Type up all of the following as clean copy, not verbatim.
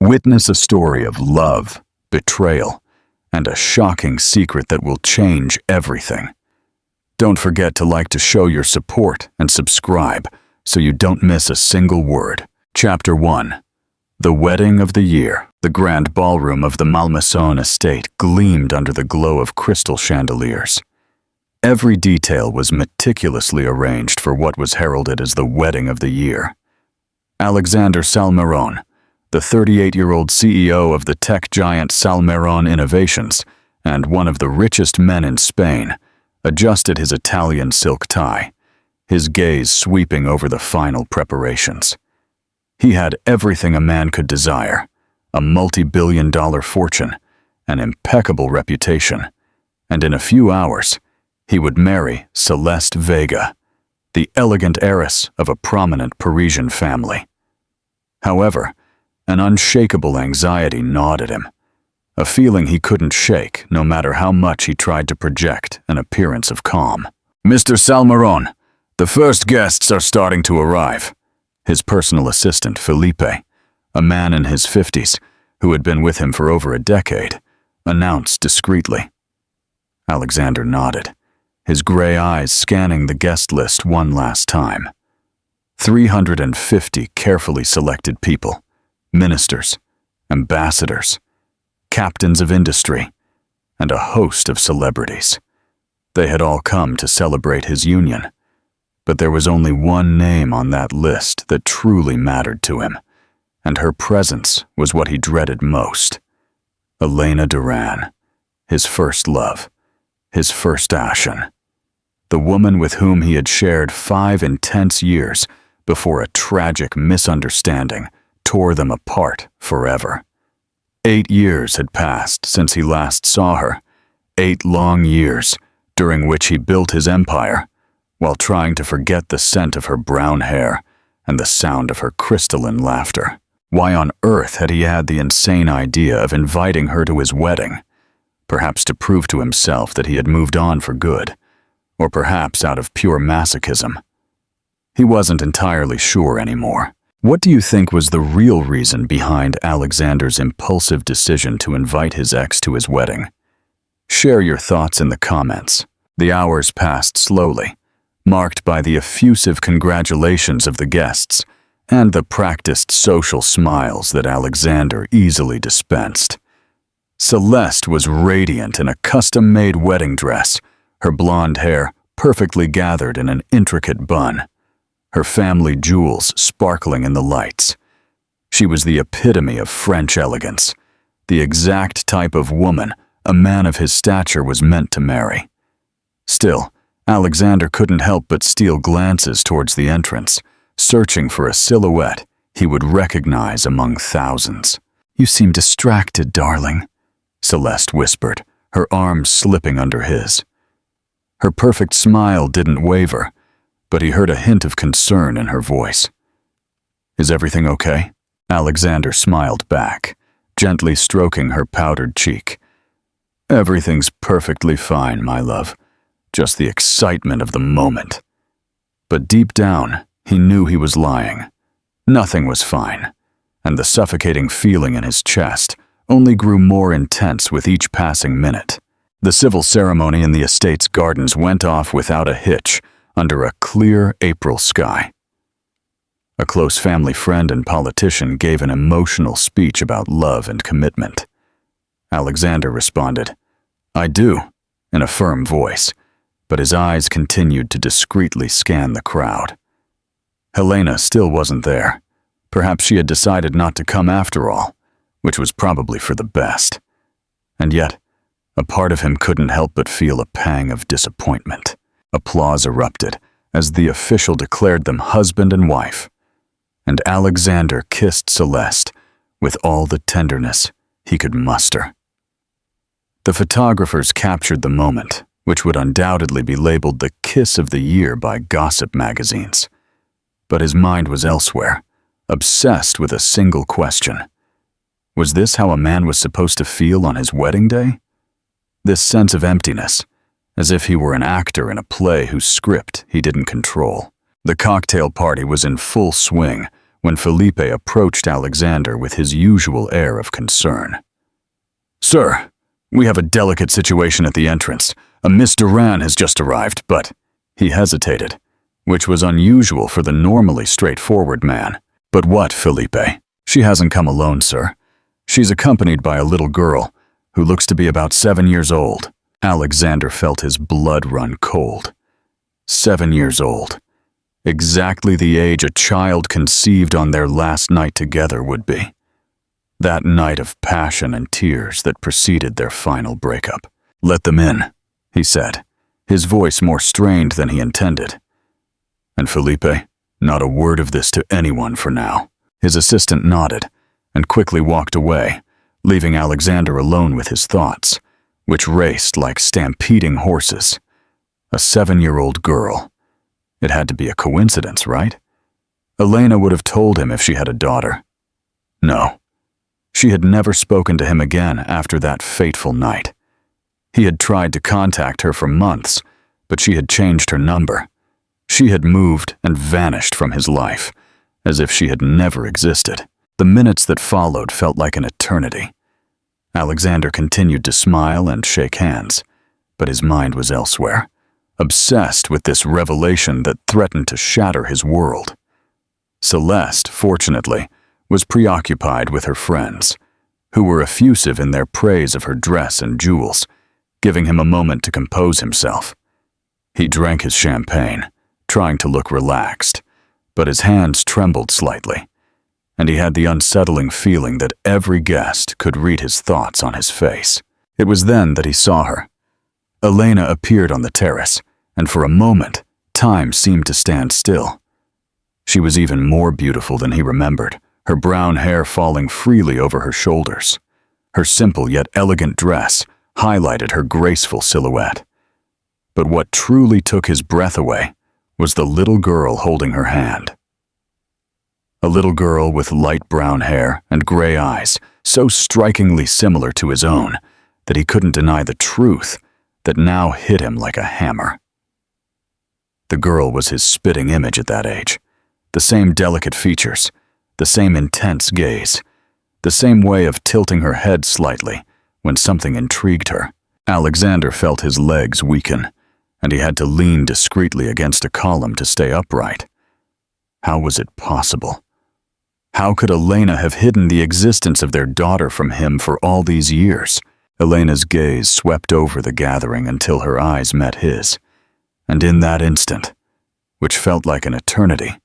Witness a story of love, betrayal, and a shocking secret that will change everything. Don't forget to show your support and subscribe so you don't miss a single word. Chapter 1. The Wedding of the Year. The grand ballroom of the Malmaison estate gleamed under the glow of crystal chandeliers. Every detail was meticulously arranged for what was heralded as the wedding of the year. Alexander Salmeron, the 38-year-old CEO of the tech giant Salmeron Innovations and one of the richest men in Spain, adjusted his Italian silk tie, his gaze sweeping over the final preparations. He had everything a man could desire: a multi-billion-dollar fortune, an impeccable reputation, and in a few hours, he would marry Celeste Vega, the elegant heiress of a prominent Parisian family. However, an unshakable anxiety gnawed at him, a feeling he couldn't shake no matter how much he tried to project an appearance of calm. "Mr. Salmeron, the first guests are starting to arrive," his personal assistant, Felipe, a man in his 50s who had been with him for over a decade, announced discreetly. Alexander nodded, his gray eyes scanning the guest list one last time. 350 carefully selected people, ministers, ambassadors, captains of industry, and a host of celebrities. They had all come to celebrate his union, but there was only one name on that list that truly mattered to him, and her presence was what he dreaded most. Elena Duran, his first love, his first Ashen, the woman with whom he had shared 5 intense years before a tragic misunderstanding tore them apart forever. 8 years had passed since he last saw her, 8 long years during which he built his empire, while trying to forget the scent of her brown hair and the sound of her crystalline laughter. Why on earth had he had the insane idea of inviting her to his wedding? Perhaps to prove to himself that he had moved on for good, or perhaps out of pure masochism. He wasn't entirely sure anymore. What do you think was the real reason behind Alexander's impulsive decision to invite his ex to his wedding? Share your thoughts in the comments. The hours passed slowly, marked by the effusive congratulations of the guests and the practiced social smiles that Alexander easily dispensed. Celeste was radiant in a custom-made wedding dress, her blonde hair perfectly gathered in an intricate bun, her family jewels sparkling in the lights. She was the epitome of French elegance, the exact type of woman a man of his stature was meant to marry. Still, Alexander couldn't help but steal glances towards the entrance, searching for a silhouette he would recognize among thousands. "You seem distracted, darling," Celeste whispered, her arms slipping under his. Her perfect smile didn't waver, but he heard a hint of concern in her voice. "Is everything okay?" Alexander smiled back, gently stroking her powdered cheek. "Everything's perfectly fine, my love. Just the excitement of the moment." But deep down, he knew he was lying. Nothing was fine, and the suffocating feeling in his chest only grew more intense with each passing minute. The civil ceremony in the estate's gardens went off without a hitch under a clear April sky. A close family friend and politician gave an emotional speech about love and commitment. Alexander responded, "I do," in a firm voice, but his eyes continued to discreetly scan the crowd. Helena still wasn't there. Perhaps she had decided not to come after all, which was probably for the best. And yet, a part of him couldn't help but feel a pang of disappointment. Applause erupted as the official declared them husband and wife, and Alexander kissed Celeste with all the tenderness he could muster. The photographers captured the moment, which would undoubtedly be labeled the kiss of the year by gossip magazines. But his mind was elsewhere, obsessed with a single question. Was this how a man was supposed to feel on his wedding day? This sense of emptiness, as if he were an actor in a play whose script he didn't control. The cocktail party was in full swing when Felipe approached Alexander with his usual air of concern. "Sir, we have a delicate situation at the entrance. A Miss Duran has just arrived, but—" He hesitated, which was unusual for the normally straightforward man. "But what, Felipe?" "She hasn't come alone, sir. She's accompanied by a little girl who looks to be about 7 years old." Alexander felt his blood run cold. 7 years old. Exactly the age a child conceived on their last night together would be. That night of passion and tears that preceded their final breakup. "Let them in," he said, his voice more strained than he intended. "And Felipe, not a word of this to anyone for now." His assistant nodded and quickly walked away, leaving Alexander alone with his thoughts, which raced like stampeding horses. A 7-year-old girl. It had to be a coincidence, right? Elena would have told him if she had a daughter. No. She had never spoken to him again after that fateful night. He had tried to contact her for months, but she had changed her number. She had moved and vanished from his life, as if she had never existed. The minutes that followed felt like an eternity. Alexander continued to smile and shake hands, but his mind was elsewhere, obsessed with this revelation that threatened to shatter his world. Celeste, fortunately, was preoccupied with her friends, who were effusive in their praise of her dress and jewels, giving him a moment to compose himself. He drank his champagne, trying to look relaxed, but his hands trembled slightly, and he had the unsettling feeling that every guest could read his thoughts on his face. It was then that he saw her. Elena appeared on the terrace, and for a moment, time seemed to stand still. She was even more beautiful than he remembered, her brown hair falling freely over her shoulders. Her simple yet elegant dress highlighted her graceful silhouette. But what truly took his breath away was the little girl holding her hand. A little girl with light brown hair and gray eyes, so strikingly similar to his own that he couldn't deny the truth that now hit him like a hammer. The girl was his spitting image at that age. The same delicate features, the same intense gaze, the same way of tilting her head slightly when something intrigued her. Alexander felt his legs weaken, and he had to lean discreetly against a column to stay upright. How was it possible? How could Elena have hidden the existence of their daughter from him for all these years? Elena's gaze swept over the gathering until her eyes met his, and in that instant, which felt like an eternity,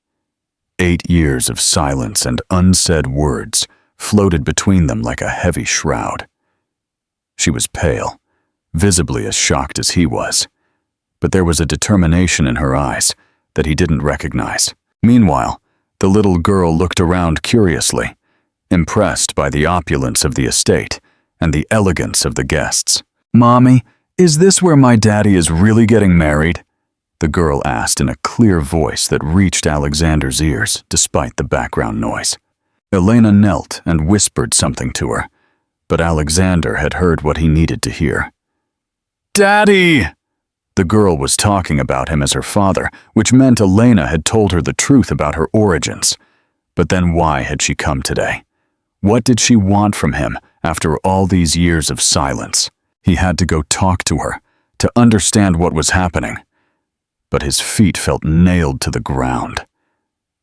8 years of silence and unsaid words floated between them like a heavy shroud. She was pale, visibly as shocked as he was, but there was a determination in her eyes that he didn't recognize. Meanwhile, the little girl looked around curiously, impressed by the opulence of the estate and the elegance of the guests. "Mommy, is this where my daddy is really getting married?" the girl asked in a clear voice that reached Alexander's ears despite the background noise. Elena knelt and whispered something to her, but Alexander had heard what he needed to hear. "Daddy!" The girl was talking about him as her father, which meant Elena had told her the truth about her origins. But then why had she come today? What did she want from him after all these years of silence? He had to go talk to her, to understand what was happening. But his feet felt nailed to the ground.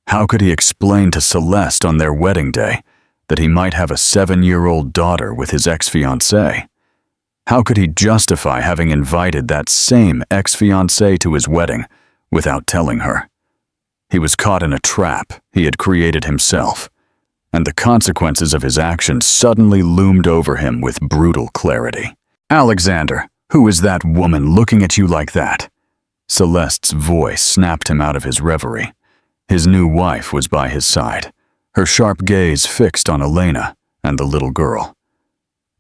How could he explain to Celeste on their wedding day that he might have a 7-year-old daughter with his ex-fiancée? How could he justify having invited that same ex-fiancée to his wedding without telling her? He was caught in a trap he had created himself, and the consequences of his actions suddenly loomed over him with brutal clarity. "Alexander, who is that woman looking at you like that?" Celeste's voice snapped him out of his reverie. His new wife was by his side, her sharp gaze fixed on Elena and the little girl.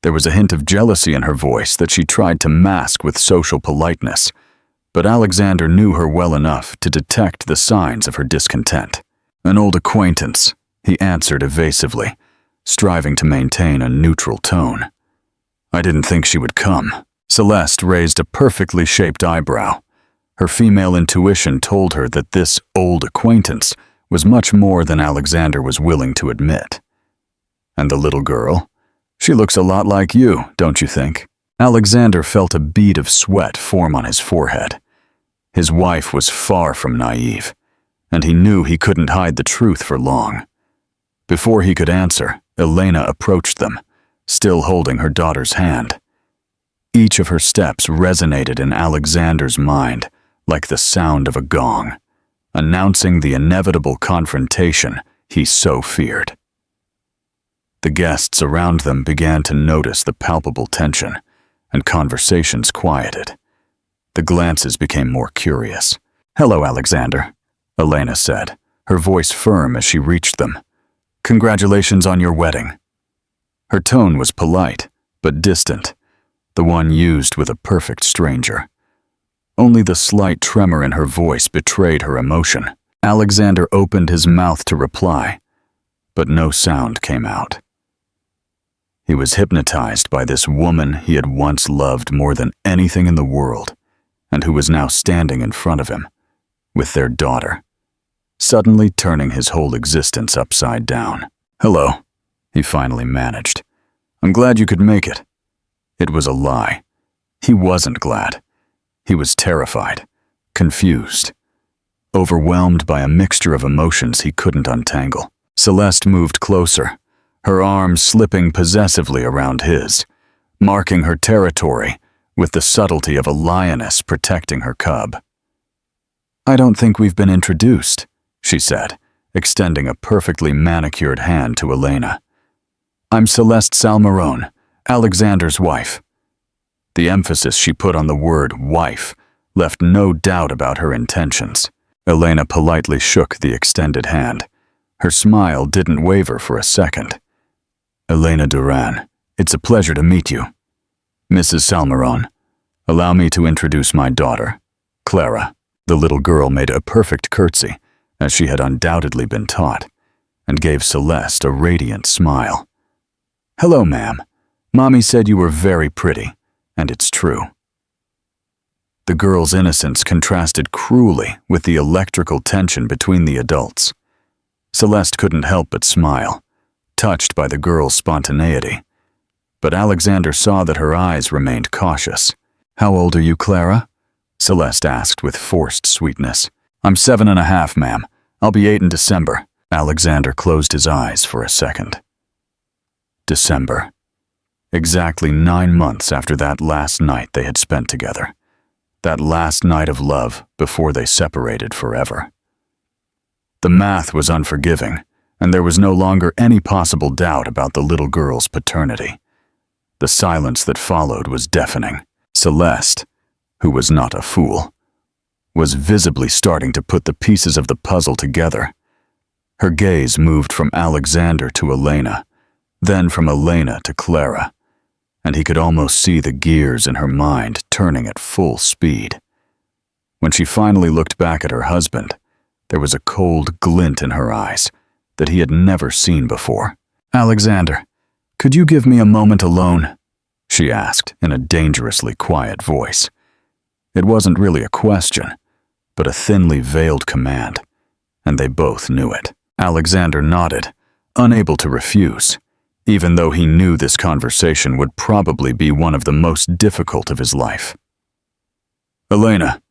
There was a hint of jealousy in her voice that she tried to mask with social politeness, but Alexander knew her well enough to detect the signs of her discontent. "An old acquaintance," he answered evasively, striving to maintain a neutral tone. "I didn't think she would come." Celeste raised a perfectly shaped eyebrow. Her female intuition told her that this old acquaintance was much more than Alexander was willing to admit. And the little girl? She looks a lot like you, don't you think? Alexander felt a bead of sweat form on his forehead. His wife was far from naive, and he knew he couldn't hide the truth for long. Before he could answer, Elena approached them, still holding her daughter's hand. Each of her steps resonated in Alexander's mind like the sound of a gong, announcing the inevitable confrontation he so feared. The guests around them began to notice the palpable tension, and conversations quieted. The glances became more curious. "Hello, Alexander," Elena said, her voice firm as she reached them. "Congratulations on your wedding." Her tone was polite, but distant, the one used with a perfect stranger. Only the slight tremor in her voice betrayed her emotion. Alexander opened his mouth to reply, but no sound came out. He was hypnotized by this woman he had once loved more than anything in the world, and who was now standing in front of him, with their daughter, suddenly turning his whole existence upside down. "Hello," he finally managed. "I'm glad you could make it." It was a lie. He wasn't glad. He was terrified, confused, overwhelmed by a mixture of emotions he couldn't untangle. Celeste moved closer, her arms slipping possessively around his, marking her territory with the subtlety of a lioness protecting her cub. "I don't think we've been introduced," she said, extending a perfectly manicured hand to Elena. "I'm Celeste Salmarone, Alexander's wife." The emphasis she put on the word wife left no doubt about her intentions. Elena politely shook the extended hand. Her smile didn't waver for a second. "Elena Duran, it's a pleasure to meet you. Mrs. Salmarone, allow me to introduce my daughter, Clara." The little girl made a perfect curtsy, as she had undoubtedly been taught, and gave Celeste a radiant smile. "Hello, ma'am. Mommy said you were very pretty, and it's true." The girl's innocence contrasted cruelly with the electrical tension between the adults. Celeste couldn't help but smile, touched by the girl's spontaneity. But Alexander saw that her eyes remained cautious. "How old are you, Clara?" Celeste asked with forced sweetness. "I'm 7.5, ma'am. I'll be 8 in December." Alexander closed his eyes for a second. December. Exactly 9 months after that last night they had spent together. That last night of love before they separated forever. The math was unforgiving, and there was no longer any possible doubt about the little girl's paternity. The silence that followed was deafening. Celeste, who was not a fool, was visibly starting to put the pieces of the puzzle together. Her gaze moved from Alexander to Elena, then from Elena to Clara, and he could almost see the gears in her mind turning at full speed. When she finally looked back at her husband, there was a cold glint in her eyes that he had never seen before. "Alexander, could you give me a moment alone?" she asked in a dangerously quiet voice. It wasn't really a question, but a thinly veiled command, and they both knew it. Alexander nodded, unable to refuse, even though he knew this conversation would probably be one of the most difficult of his life. "Elena,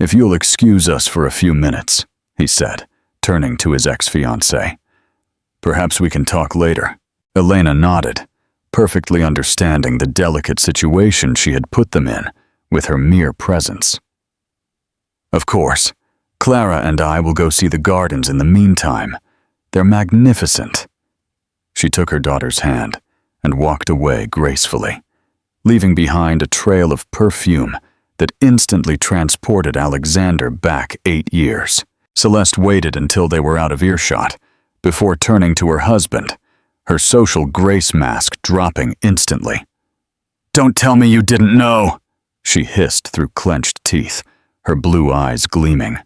if you'll excuse us for a few minutes," he said, turning to his ex-fiancée. "Perhaps we can talk later." Elena nodded, perfectly understanding the delicate situation she had put them in with her mere presence. "Of course, Clara and I will go see the gardens in the meantime. They're magnificent." She took her daughter's hand and walked away gracefully, leaving behind a trail of perfume that instantly transported Alexander back 8 years. Celeste waited until they were out of earshot before turning to her husband, her social grace mask dropping instantly. "Don't tell me you didn't know," she hissed through clenched teeth, her blue eyes gleaming.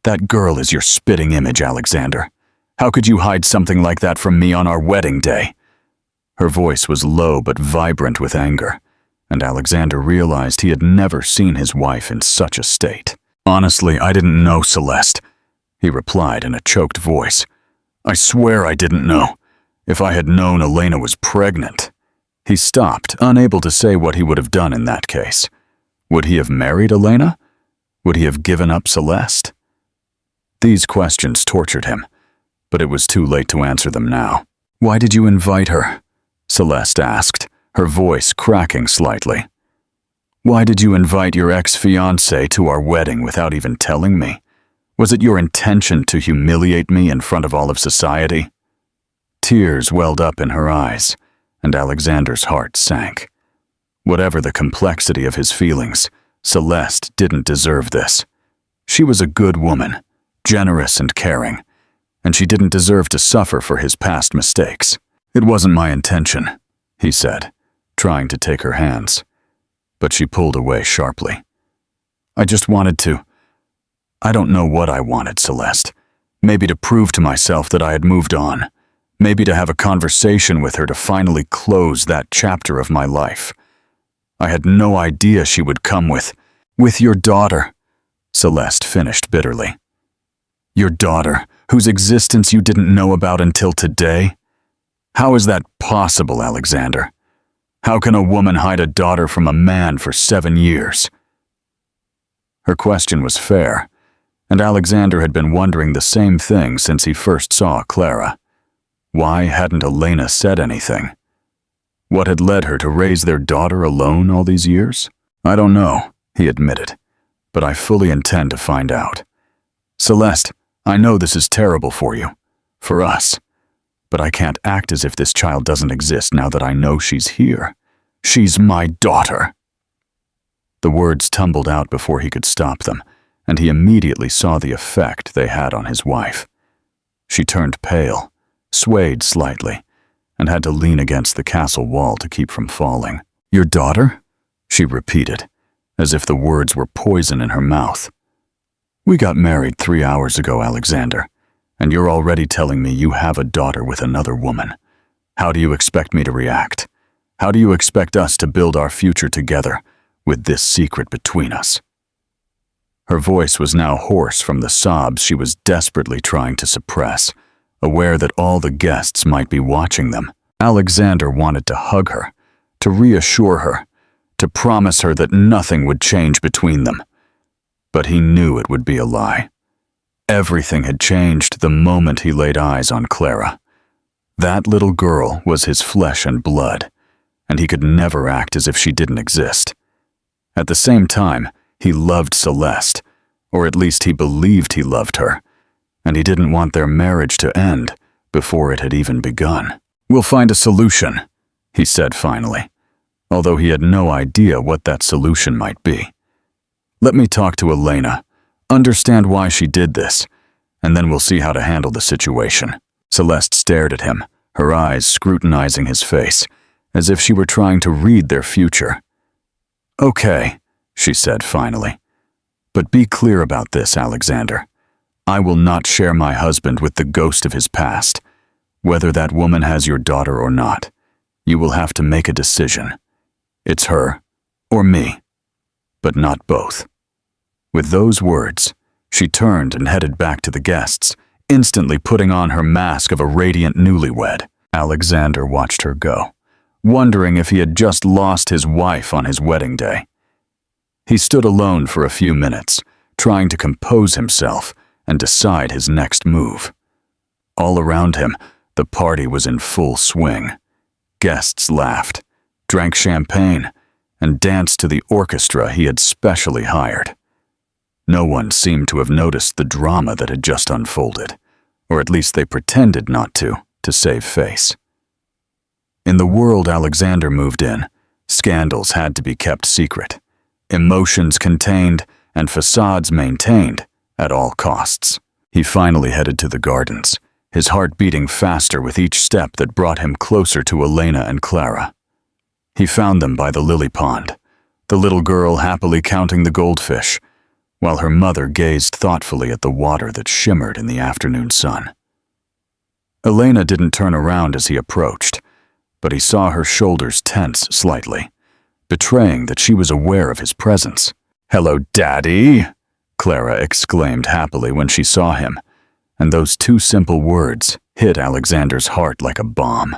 "That girl is your spitting image, Alexander. How could you hide something like that from me on our wedding day?" Her voice was low but vibrant with anger, and Alexander realized he had never seen his wife in such a state. "Honestly, I didn't know, Celeste," he replied in a choked voice. "I swear I didn't know. If I had known Elena was pregnant." He stopped, unable to say what he would have done in that case. Would he have married Elena? Would he have given up Celeste? These questions tortured him, but it was too late to answer them now. "Why did you invite her?" Celeste asked, her voice cracking slightly. "Why did you invite your ex-fiancé to our wedding without even telling me? Was it your intention to humiliate me in front of all of society?" Tears welled up in her eyes, and Alexander's heart sank. Whatever the complexity of his feelings, Celeste didn't deserve this. She was a good woman, generous and caring, and she didn't deserve to suffer for his past mistakes. "It wasn't my intention," he said, trying to take her hands. But she pulled away sharply. "I just wanted to. I don't know what I wanted, Celeste. Maybe to prove to myself that I had moved on. Maybe to have a conversation with her to finally close that chapter of my life. I had no idea she would come with your daughter," Celeste finished bitterly. "Your daughter, whose existence you didn't know about until today? How is that possible, Alexander? How can a woman hide a daughter from a man for 7 years?" Her question was fair, and Alexander had been wondering the same thing since he first saw Clara. Why hadn't Elena said anything? What had led her to raise their daughter alone all these years? "I don't know," he admitted, "but I fully intend to find out. Celeste, I know this is terrible for you, for us, but I can't act as if this child doesn't exist now that I know she's here. She's my daughter." The words tumbled out before he could stop them, and he immediately saw the effect they had on his wife. She turned pale, swayed slightly, and had to lean against the castle wall to keep from falling. "Your daughter?" she repeated, as if the words were poison in her mouth. "We got married 3 hours ago, Alexander, and you're already telling me you have a daughter with another woman. How do you expect me to react? How do you expect us to build our future together with this secret between us?" Her voice was now hoarse from the sobs she was desperately trying to suppress, aware that all the guests might be watching them. Alexander wanted to hug her, to reassure her, to promise her that nothing would change between them. But he knew it would be a lie. Everything had changed the moment he laid eyes on Clara. That little girl was his flesh and blood, and he could never act as if she didn't exist. At the same time, he loved Celeste, or at least he believed he loved her, and he didn't want their marriage to end before it had even begun. "We'll find a solution," he said finally, although he had no idea what that solution might be. "Let me talk to Elena, understand why she did this, and then we'll see how to handle the situation." Celeste stared at him, her eyes scrutinizing his face, as if she were trying to read their future. "Okay," she said finally, "but be clear about this, Alexander. I will not share my husband with the ghost of his past. Whether that woman has your daughter or not, you will have to make a decision. It's her or me, but not both." With those words, she turned and headed back to the guests, instantly putting on her mask of a radiant newlywed. Alexander watched her go, wondering if he had just lost his wife on his wedding day. He stood alone for a few minutes, trying to compose himself and decide his next move. All around him, the party was in full swing. Guests laughed, drank champagne, and danced to the orchestra he had specially hired. No one seemed to have noticed the drama that had just unfolded, or at least they pretended not to save face. In the world Alexander moved in, scandals had to be kept secret, emotions contained, and facades maintained at all costs. He finally headed to the gardens, his heart beating faster with each step that brought him closer to Elena and Clara. He found them by the lily pond, the little girl happily counting the goldfish, while her mother gazed thoughtfully at the water that shimmered in the afternoon sun. Elena didn't turn around as he approached, but he saw her shoulders tense slightly, betraying that she was aware of his presence. "Hello, Daddy!" Clara exclaimed happily when she saw him, and those two simple words hit Alexander's heart like a bomb.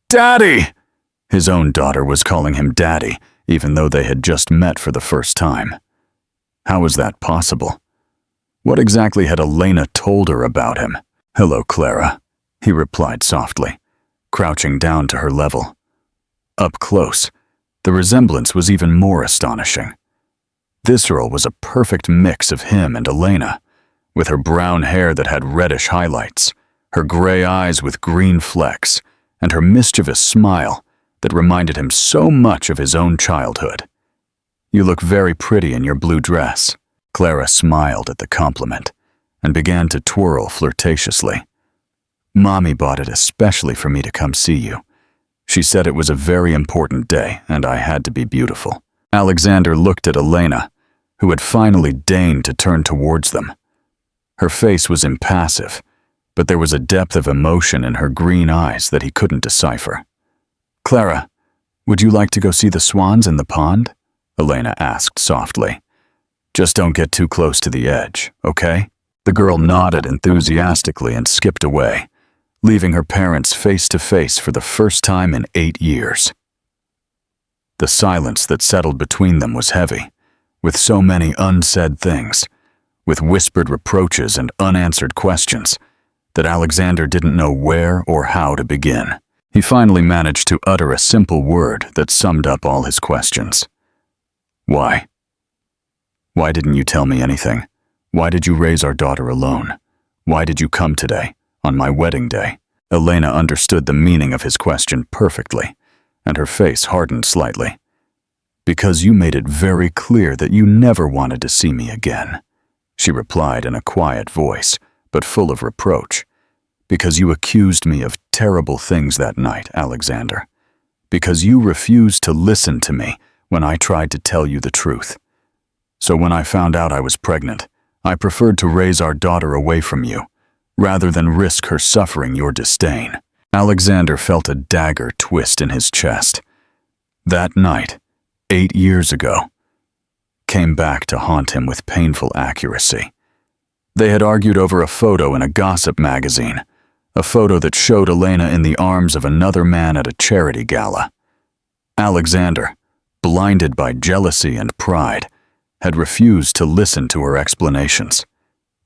"Daddy!" His own daughter was calling him Daddy, even though they had just met for the first time. How was that possible? What exactly had Elena told her about him? "Hello, Clara," he replied softly, crouching down to her level. Up close, the resemblance was even more astonishing. Visceral was a perfect mix of him and Elena, with her brown hair that had reddish highlights, her gray eyes with green flecks, and her mischievous smile that reminded him so much of his own childhood. "You look very pretty in your blue dress." Clara smiled at the compliment and began to twirl flirtatiously. "Mommy bought it especially for me to come see you. She said it was a very important day and I had to be beautiful." Alexander looked at Elena, who had finally deigned to turn towards them. Her face was impassive, but there was a depth of emotion in her green eyes that he couldn't decipher. "Clara, would you like to go see the swans in the pond?" Elena asked softly. "Just don't get too close to the edge, okay?" The girl nodded enthusiastically and skipped away, leaving her parents face to face for the first time in 8 years. The silence that settled between them was heavy, with so many unsaid things, with whispered reproaches and unanswered questions, that Alexander didn't know where or how to begin. He finally managed to utter a simple word that summed up all his questions. "Why? Why didn't you tell me anything? Why did you raise our daughter alone? Why did you come today, on my wedding day?" Elena understood the meaning of his question perfectly, and her face hardened slightly. "Because you made it very clear that you never wanted to see me again," she replied in a quiet voice, but full of reproach. "Because you accused me of terrible things that night, Alexander. Because you refused to listen to me when I tried to tell you the truth. So when I found out I was pregnant, I preferred to raise our daughter away from you, rather than risk her suffering your disdain." Alexander felt a dagger twist in his chest. That night, 8 years ago, came back to haunt him with painful accuracy. They had argued over a photo in a gossip magazine, a photo that showed Elena in the arms of another man at a charity gala. Alexander, blinded by jealousy and pride, had refused to listen to her explanations,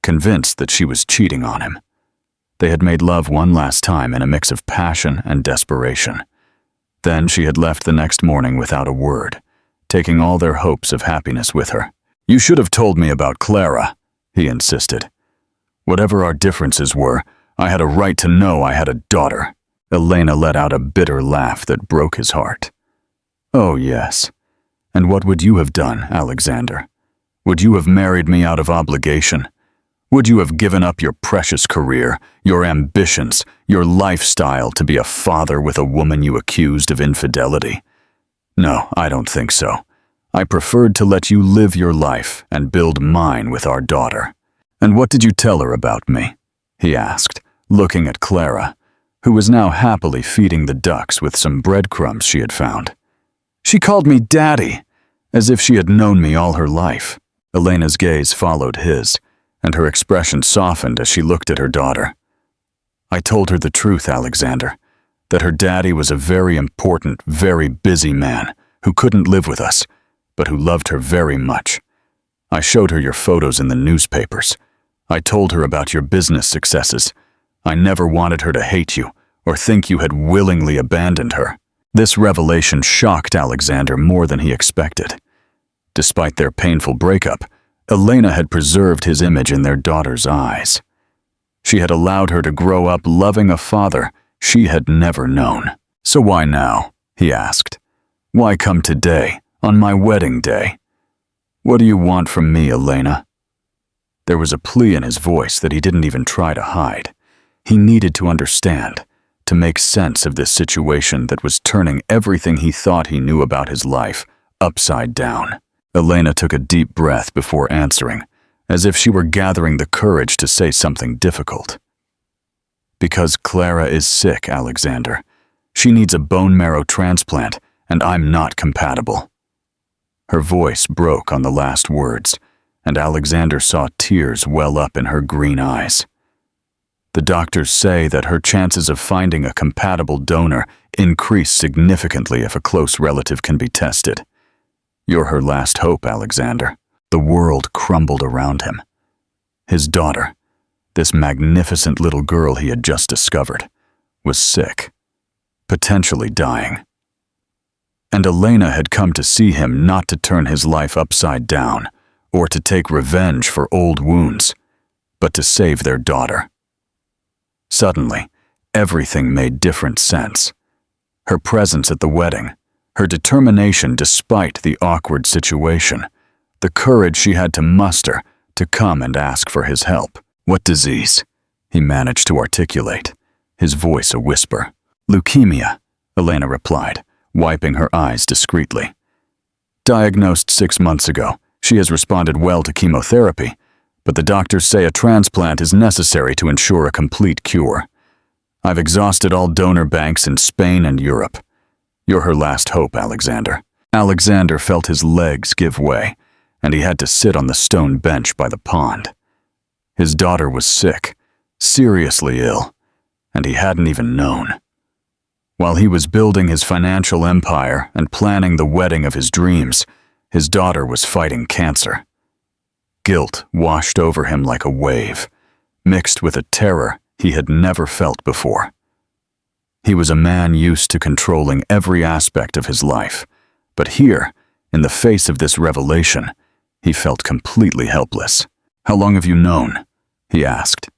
convinced that she was cheating on him. They had made love one last time in a mix of passion and desperation. Then she had left the next morning without a word, taking all their hopes of happiness with her. "You should have told me about Clara," he insisted. "Whatever our differences were, I had a right to know I had a daughter." Elena let out a bitter laugh that broke his heart. "Oh, yes. And what would you have done, Alexander? Would you have married me out of obligation? Would you have given up your precious career, your ambitions, your lifestyle to be a father with a woman you accused of infidelity? No, I don't think so. I preferred to let you live your life and build mine with our daughter." "And what did you tell her about me?" he asked, looking at Clara, who was now happily feeding the ducks with some breadcrumbs she had found. "She called me Daddy, as if she had known me all her life." Elena's gaze followed his, and her expression softened as she looked at her daughter. "I told her the truth, Alexander, that her daddy was a very important, very busy man who couldn't live with us, but who loved her very much. I showed her your photos in the newspapers. I told her about your business successes. I never wanted her to hate you or think you had willingly abandoned her." This revelation shocked Alexander more than he expected. Despite their painful breakup, Elena had preserved his image in their daughter's eyes. She had allowed her to grow up loving a father she had never known. "So why now?" he asked. "Why come today, on my wedding day? What do you want from me, Elena?" There was a plea in his voice that he didn't even try to hide. He needed to understand, to make sense of this situation that was turning everything he thought he knew about his life upside down. Elena took a deep breath before answering, as if she were gathering the courage to say something difficult. "Because Clara is sick, Alexander. She needs a bone marrow transplant, and I'm not compatible." Her voice broke on the last words, and Alexander saw tears well up in her green eyes. The doctors say that her chances of finding a compatible donor increase significantly if a close relative can be tested. You're her last hope, Alexander. The world crumbled around him. His daughter, this magnificent little girl he had just discovered, was sick, potentially dying. And Elena had come to see him not to turn his life upside down or to take revenge for old wounds, but to save their daughter. Suddenly, everything made different sense. Her presence at the wedding, her determination despite the awkward situation, the courage she had to muster to come and ask for his help. What disease? He managed to articulate, his voice a whisper. Leukemia, Elena replied, wiping her eyes discreetly. Diagnosed 6 months ago, she has responded well to chemotherapy, but the doctors say a transplant is necessary to ensure a complete cure. I've exhausted all donor banks in Spain and Europe. You're her last hope, Alexander. Alexander felt his legs give way, and he had to sit on the stone bench by the pond. His daughter was sick, seriously ill, and he hadn't even known. While he was building his financial empire and planning the wedding of his dreams, his daughter was fighting cancer. Guilt washed over him like a wave, mixed with a terror he had never felt before. He was a man used to controlling every aspect of his life, but here, in the face of this revelation, he felt completely helpless. How long have you known? He asked,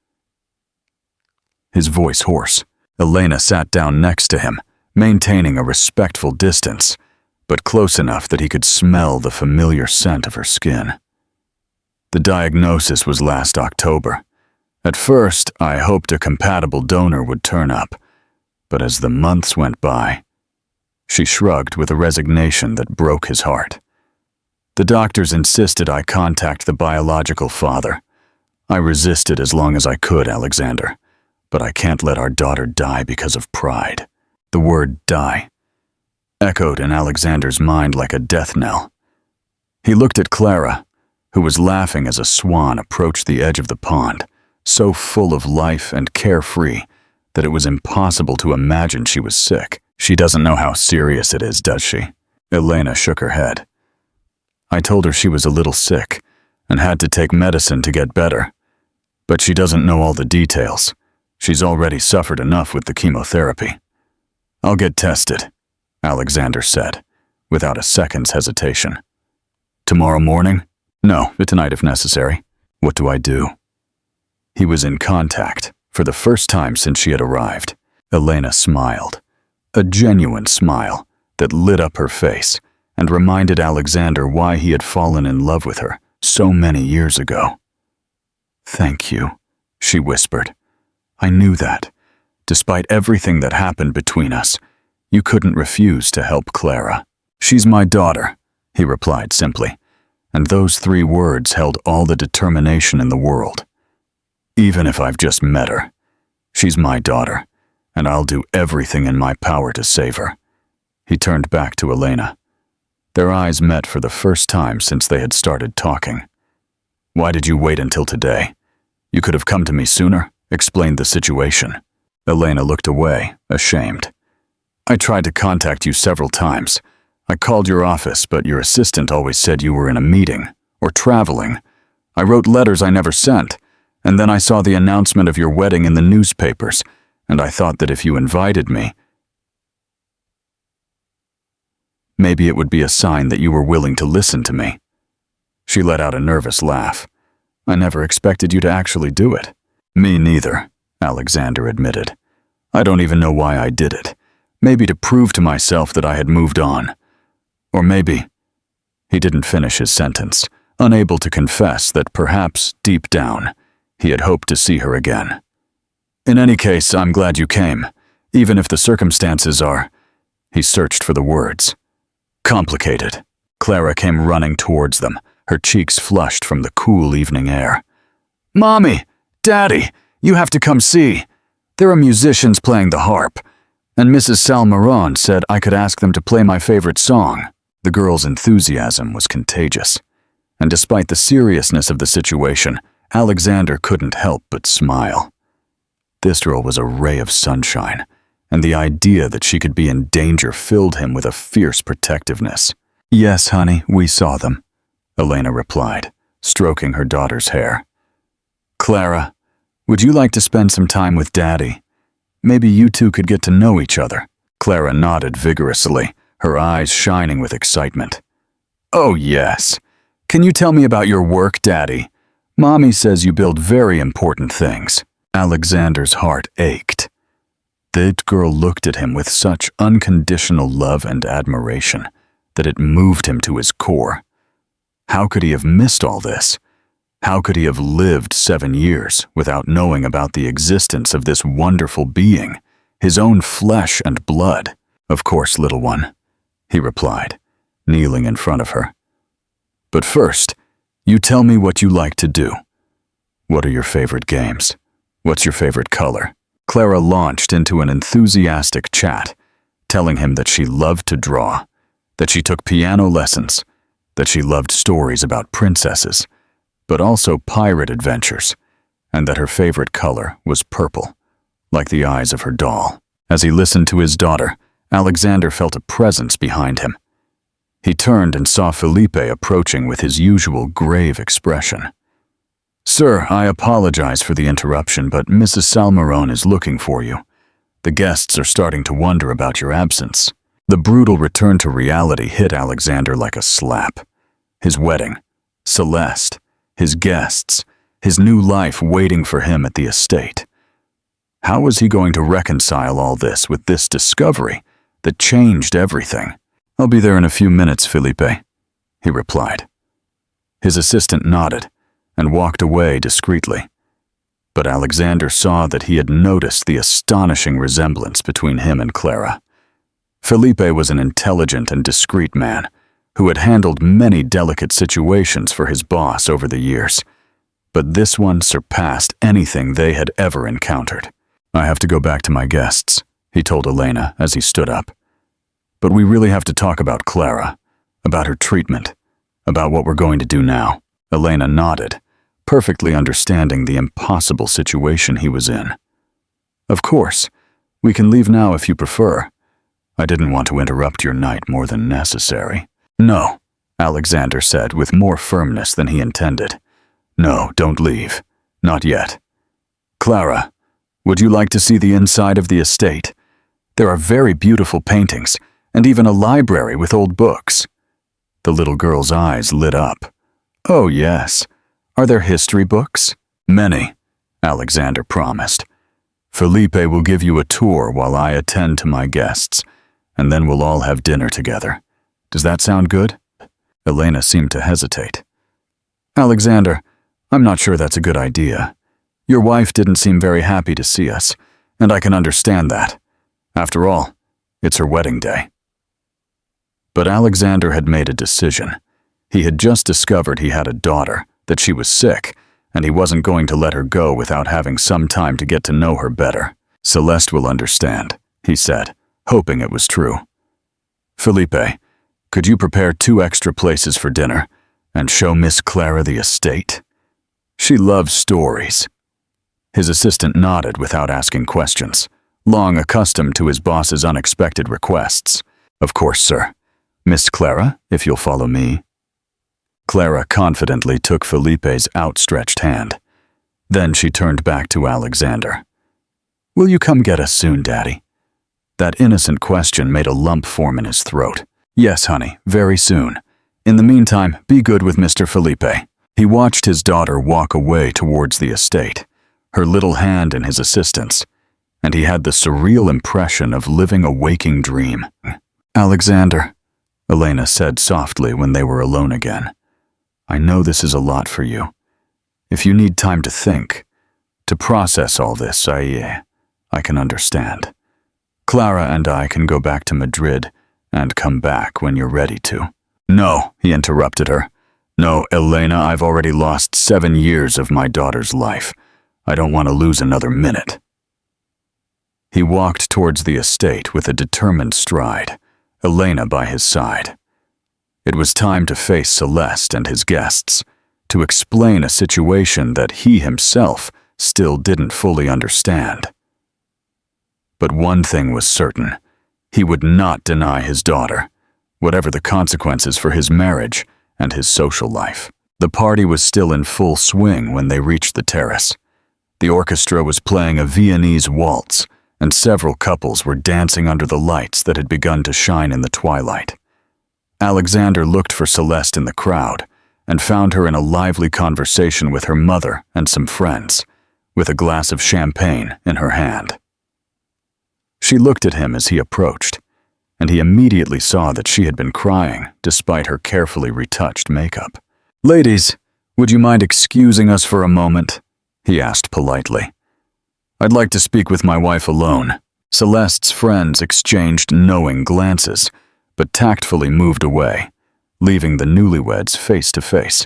his voice hoarse. Elena sat down next to him, maintaining a respectful distance, but close enough that he could smell the familiar scent of her skin. The diagnosis was last October. At first, I hoped a compatible donor would turn up, but as the months went by, she shrugged with a resignation that broke his heart. The doctors insisted I contact the biological father. I resisted as long as I could, Alexander, but I can't let our daughter die because of pride. The word die echoed in Alexander's mind like a death knell. He looked at Clara, who was laughing as a swan approached the edge of the pond, so full of life and carefree that it was impossible to imagine she was sick. She doesn't know how serious it is, does she? Elena shook her head. I told her she was a little sick and had to take medicine to get better, but she doesn't know all the details. She's already suffered enough with the chemotherapy. I'll get tested, Alexander said, without a second's hesitation. Tomorrow morning? No, tonight if necessary. What do I do? He was in contact, for the first time since she had arrived. Elena smiled, a genuine smile that lit up her face and reminded Alexander why he had fallen in love with her so many years ago. Thank you, she whispered. I knew that, despite everything that happened between us, you couldn't refuse to help Clara. She's my daughter, he replied simply, and those 3 words held all the determination in the world. Even if I've just met her, she's my daughter, and I'll do everything in my power to save her. He turned back to Elena. Their eyes met for the first time since they had started talking. Why did you wait until today? You could have come to me sooner, explained the situation. Elena looked away, ashamed. I tried to contact you several times. I called your office, but your assistant always said you were in a meeting or traveling. I wrote letters I never sent, and then I saw the announcement of your wedding in the newspapers, and I thought that if you invited me, maybe it would be a sign that you were willing to listen to me. She let out a nervous laugh. I never expected you to actually do it. Me neither, Alexander admitted. I don't even know why I did it. Maybe to prove to myself that I had moved on. Or maybe... He didn't finish his sentence, unable to confess that perhaps, deep down, he had hoped to see her again. In any case, I'm glad you came, even if the circumstances are... He searched for the words. Complicated. Clara came running towards them, her cheeks flushed from the cool evening air. Mommy! Daddy! You have to come see. There are musicians playing the harp, and Mrs. Salmeron said I could ask them to play my favorite song. The girl's enthusiasm was contagious, and despite the seriousness of the situation, Alexander couldn't help but smile. This girl was a ray of sunshine, and the idea that she could be in danger filled him with a fierce protectiveness. "Yes, honey, we saw them," Elena replied, stroking her daughter's hair. "Clara, would you like to spend some time with Daddy? Maybe you two could get to know each other." Clara nodded vigorously, her eyes shining with excitement. "Oh, yes. Can you tell me about your work, Daddy? Mommy says you build very important things." Alexander's heart ached. The girl looked at him with such unconditional love and admiration that it moved him to his core. How could he have missed all this? How could he have lived 7 years without knowing about the existence of this wonderful being, his own flesh and blood? "Of course, little one," he replied, kneeling in front of her. "But first, you tell me what you like to do. What are your favorite games? What's your favorite color?" Clara launched into an enthusiastic chat, telling him that she loved to draw, that she took piano lessons, that she loved stories about princesses, but also pirate adventures, and that her favorite color was purple, like the eyes of her doll. As he listened to his daughter, Alexander felt a presence behind him. He turned and saw Felipe approaching with his usual grave expression. "Sir, I apologize for the interruption, but Mrs. Salmarone is looking for you. The guests are starting to wonder about your absence." The brutal return to reality hit Alexander like a slap. His wedding, Celeste, his guests, his new life waiting for him at the estate. How was he going to reconcile all this with this discovery that changed everything? "I'll be there in a few minutes, Felipe," he replied. His assistant nodded and walked away discreetly. But Alexander saw that he had noticed the astonishing resemblance between him and Clara. Felipe was an intelligent and discreet man who had handled many delicate situations for his boss over the years, but this one surpassed anything they had ever encountered. "I have to go back to my guests," he told Elena as he stood up. "But we really have to talk about Clara, about her treatment, about what we're going to do now." Elena nodded, perfectly understanding the impossible situation he was in. "Of course, we can leave now if you prefer. I didn't want to interrupt your night more than necessary." "No," Alexander said with more firmness than he intended. "No, don't leave. Not yet. Clara, would you like to see the inside of the estate? There are very beautiful paintings, and even a library with old books." The little girl's eyes lit up. "Oh, yes. Are there history books?" "Many," Alexander promised. "Felipe will give you a tour while I attend to my guests, and then we'll all have dinner together. Does that sound good?" Elena seemed to hesitate. "Alexander, I'm not sure that's a good idea. Your wife didn't seem very happy to see us, and I can understand that. After all, it's her wedding day." But Alexander had made a decision. He had just discovered he had a daughter, that she was sick, and he wasn't going to let her go without having some time to get to know her better. "Celeste will understand," he said, hoping it was true. "Felipe, could you prepare 2 extra places for dinner and show Miss Clara the estate? She loves stories." His assistant nodded without asking questions, long accustomed to his boss's unexpected requests. "Of course, sir. Miss Clara, if you'll follow me." Clara confidently took Felipe's outstretched hand. Then she turned back to Alexander. "Will you come get us soon, Daddy?" That innocent question made a lump form in his throat. "Yes, honey, very soon. In the meantime, be good with Mr. Felipe." He watched his daughter walk away towards the estate, her little hand in his assistant's, and he had the surreal impression of living a waking dream. "Alexander," Elena said softly when they were alone again, "I know this is a lot for you. If you need time to think, to process all this, I can understand. Clara and I can go back to Madrid and come back when you're ready to." "No," he interrupted her. "No, Elena, I've already lost 7 years of my daughter's life. I don't want to lose another minute." He walked towards the estate with a determined stride, Elena by his side. It was time to face Celeste and his guests, to explain a situation that he himself still didn't fully understand. But one thing was certain: he would not deny his daughter, whatever the consequences for his marriage and his social life. The party was still in full swing when they reached the terrace. The orchestra was playing a Viennese waltz, and several couples were dancing under the lights that had begun to shine in the twilight. Alexander looked for Celeste in the crowd and found her in a lively conversation with her mother and some friends, with a glass of champagne in her hand. She looked at him as he approached, and he immediately saw that she had been crying despite her carefully retouched makeup. "Ladies, would you mind excusing us for a moment?" he asked politely. "I'd like to speak with my wife alone." Celeste's friends exchanged knowing glances, but tactfully moved away, leaving the newlyweds face to face.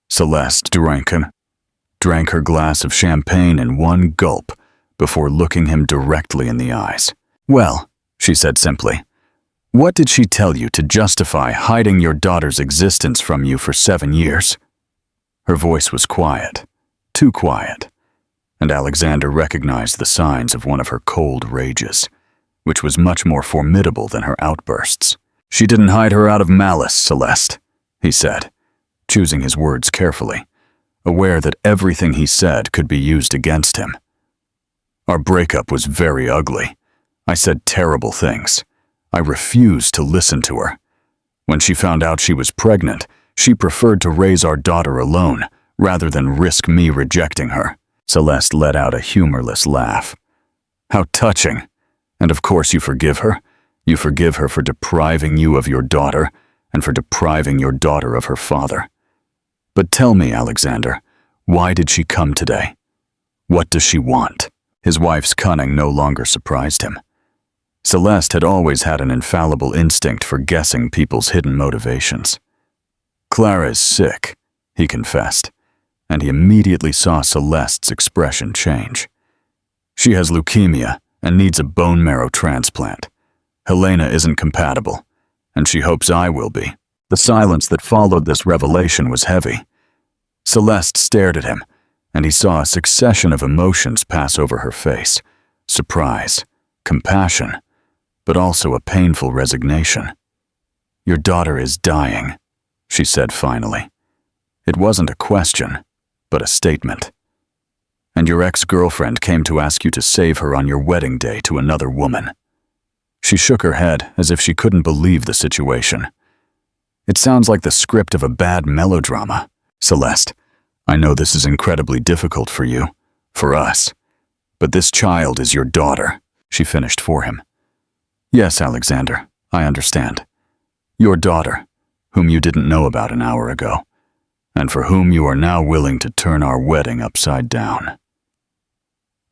Celeste drank her glass of champagne in one gulp before looking him directly in the eyes. "Well," she said simply, "what did she tell you to justify hiding your daughter's existence from you for 7 years?" Her voice was quiet, too quiet, and Alexander recognized the signs of one of her cold rages, which was much more formidable than her outbursts. "She didn't hide her out of malice, Celeste," he said, choosing his words carefully, aware that everything he said could be used against him. "Our breakup was very ugly. I said terrible things. I refused to listen to her. When she found out she was pregnant, she preferred to raise our daughter alone rather than risk me rejecting her." Celeste let out a humorless laugh. "How touching. And of course you forgive her? You forgive her for depriving you of your daughter and for depriving your daughter of her father. But tell me, Alexander, why did she come today? What does she want?" His wife's cunning no longer surprised him. Celeste had always had an infallible instinct for guessing people's hidden motivations. "Clara is sick," he confessed, and he immediately saw Celeste's expression change. "She has leukemia and needs a bone marrow transplant. Helena isn't compatible, and she hopes I will be." The silence that followed this revelation was heavy. Celeste stared at him, and he saw a succession of emotions pass over her face: surprise, compassion, but also a painful resignation. "Your daughter is dying," she said finally. It wasn't a question, but a statement. "And your ex-girlfriend came to ask you to save her on your wedding day to another woman." She shook her head as if she couldn't believe the situation. "It sounds like the script of a bad melodrama. Celeste, I know this is incredibly difficult for you, for us, but this child is your daughter," she finished for him. "Yes, Alexander, I understand. Your daughter, whom you didn't know about an hour ago, and for whom you are now willing to turn our wedding upside down."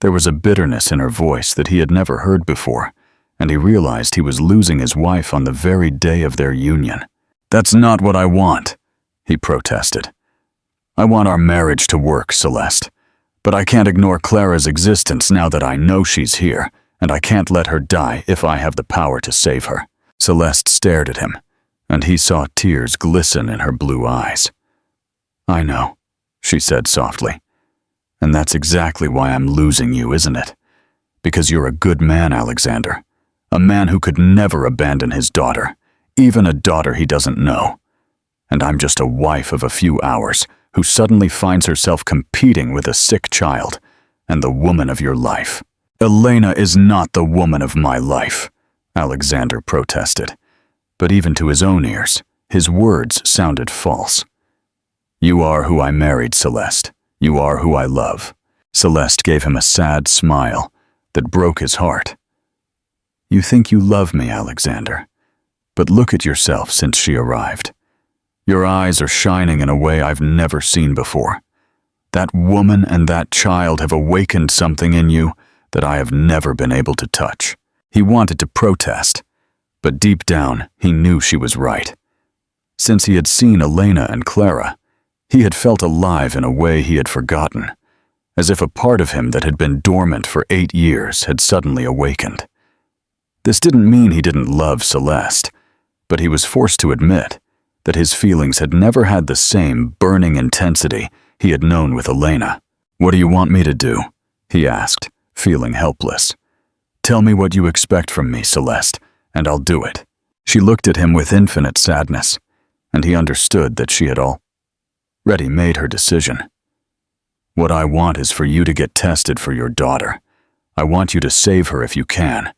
There was a bitterness in her voice that he had never heard before, and he realized he was losing his wife on the very day of their union. "That's not what I want," he protested. "I want our marriage to work, Celeste, but I can't ignore Clara's existence now that I know she's here, and I can't let her die if I have the power to save her." Celeste stared at him, and he saw tears glisten in her blue eyes. "I know," she said softly. "And that's exactly why I'm losing you, isn't it? Because you're a good man, Alexander. A man who could never abandon his daughter, even a daughter he doesn't know. And I'm just a wife of a few hours who suddenly finds herself competing with a sick child and the woman of your life." "Elena is not the woman of my life," Alexander protested. But even to his own ears, his words sounded false. "You are who I married, Celeste. You are who I love." Celeste gave him a sad smile that broke his heart. "You think you love me, Alexander, but look at yourself since she arrived. Your eyes are shining in a way I've never seen before. That woman and that child have awakened something in you that I have never been able to touch." He wanted to protest, but deep down he knew she was right. Since he had seen Elena and Clara, he had felt alive in a way he had forgotten, as if a part of him that had been dormant for 8 years had suddenly awakened. This didn't mean he didn't love Celeste, but he was forced to admit that his feelings had never had the same burning intensity he had known with Elena. "What do you want me to do?" he asked, feeling helpless. "Tell me what you expect from me, Celeste, and I'll do it." She looked at him with infinite sadness, and he understood that she had already made her decision. "What I want is for you to get tested for your daughter. I want you to save her if you can,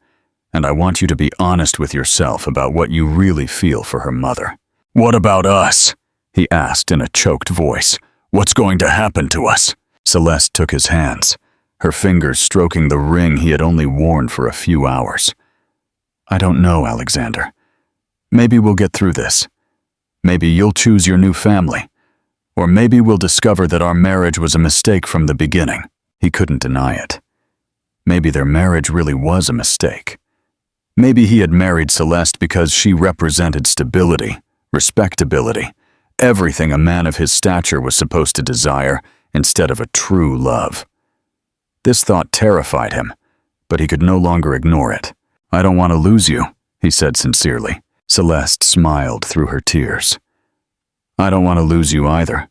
and I want you to be honest with yourself about what you really feel for her mother." "What about us?" he asked in a choked voice. "What's going to happen to us?" Celeste took his hands, her fingers stroking the ring he had only worn for a few hours. "I don't know, Alexander. Maybe we'll get through this. Maybe you'll choose your new family. Or maybe we'll discover that our marriage was a mistake from the beginning." He couldn't deny it. Maybe their marriage really was a mistake. Maybe he had married Celeste because she represented stability, respectability, everything a man of his stature was supposed to desire instead of a true love. This thought terrified him, but he could no longer ignore it. "I don't want to lose you," he said sincerely. Celeste smiled through her tears. "I don't want to lose you either,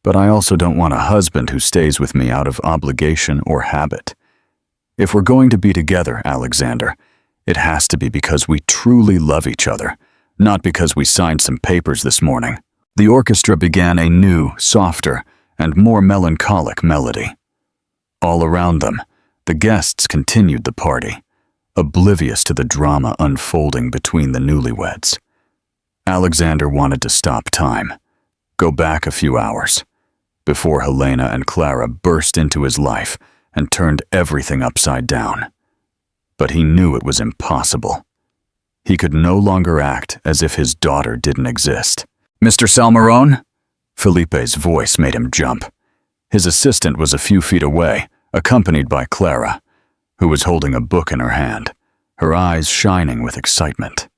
but I also don't want a husband who stays with me out of obligation or habit. If we're going to be together, Alexander, it has to be because we truly love each other, not because we signed some papers this morning." The orchestra began a new, softer, and more melancholic melody. All around them, the guests continued the party, oblivious to the drama unfolding between the newlyweds. Alexander wanted to stop time, go back a few hours, before Helena and Clara burst into his life and turned everything upside down. But he knew it was impossible. He could no longer act as if his daughter didn't exist. "Mr. Salmarone?" Felipe's voice made him jump. His assistant was a few feet away, accompanied by Clara, who was holding a book in her hand, her eyes shining with excitement.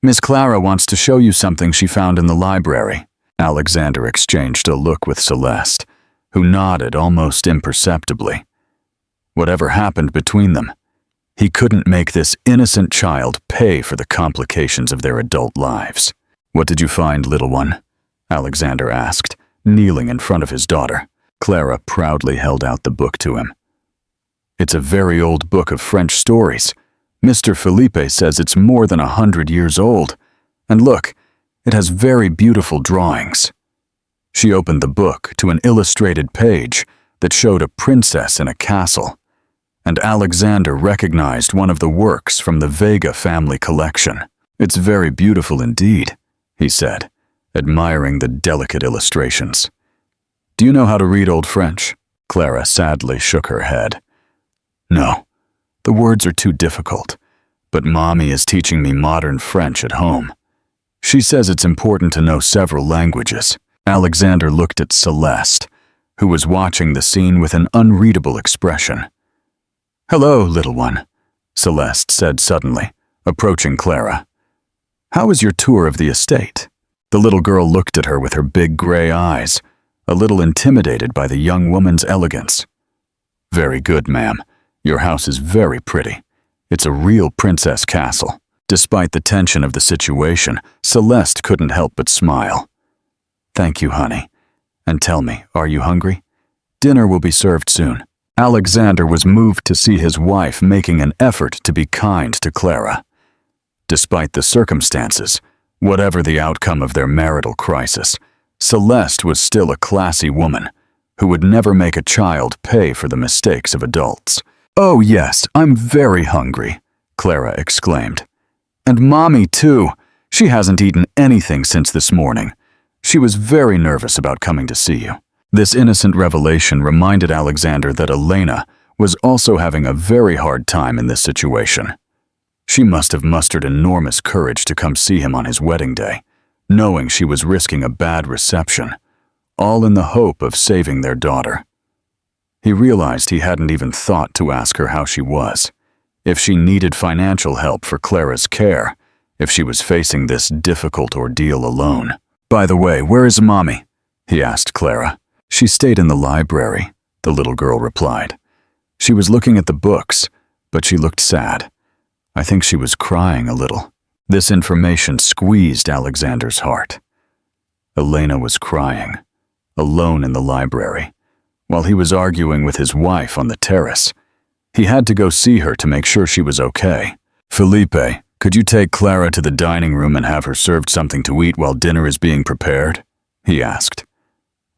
"Miss Clara wants to show you something she found in the library." Alexander exchanged a look with Celeste, who nodded almost imperceptibly. Whatever happened between them, he couldn't make this innocent child pay for the complications of their adult lives. "What did you find, little one?" Alexander asked, kneeling in front of his daughter. Clara proudly held out the book to him. "It's a very old book of French stories. Mr. Felipe says it's more than 100 years old. And look, it has very beautiful drawings." She opened the book to an illustrated page that showed a princess in a castle, and Alexander recognized one of the works from the Vega family collection. "It's very beautiful indeed," he said, admiring the delicate illustrations. "Do you know how to read Old French?" Clara sadly shook her head. "No, the words are too difficult, but Mommy is teaching me modern French at home. She says it's important to know several languages." Alexander looked at Celeste, who was watching the scene with an unreadable expression. "Hello, little one," Celeste said suddenly, approaching Clara. "How was your tour of the estate?" The little girl looked at her with her big gray eyes, a little intimidated by the young woman's elegance. "Very good, ma'am. Your house is very pretty. It's a real princess castle." Despite the tension of the situation, Celeste couldn't help but smile. "Thank you, honey. And tell me, are you hungry? Dinner will be served soon." Alexander was moved to see his wife making an effort to be kind to Clara. Despite the circumstances, whatever the outcome of their marital crisis, Celeste was still a classy woman who would never make a child pay for the mistakes of adults. "Oh yes, I'm very hungry," Clara exclaimed. "And Mommy too. She hasn't eaten anything since this morning. She was very nervous about coming to see you." This innocent revelation reminded Alexander that Elena was also having a very hard time in this situation. She must have mustered enormous courage to come see him on his wedding day, knowing she was risking a bad reception, all in the hope of saving their daughter. He realized he hadn't even thought to ask her how she was, if she needed financial help for Clara's care, if she was facing this difficult ordeal alone. "By the way, where is Mommy?" he asked Clara. "She stayed in the library," the little girl replied. "She was looking at the books, but she looked sad. I think she was crying a little." This information squeezed Alexander's heart. Elena was crying, alone in the library, while he was arguing with his wife on the terrace. He had to go see her to make sure she was okay. "Felipe, could you take Clara to the dining room and have her served something to eat while dinner is being prepared?" he asked.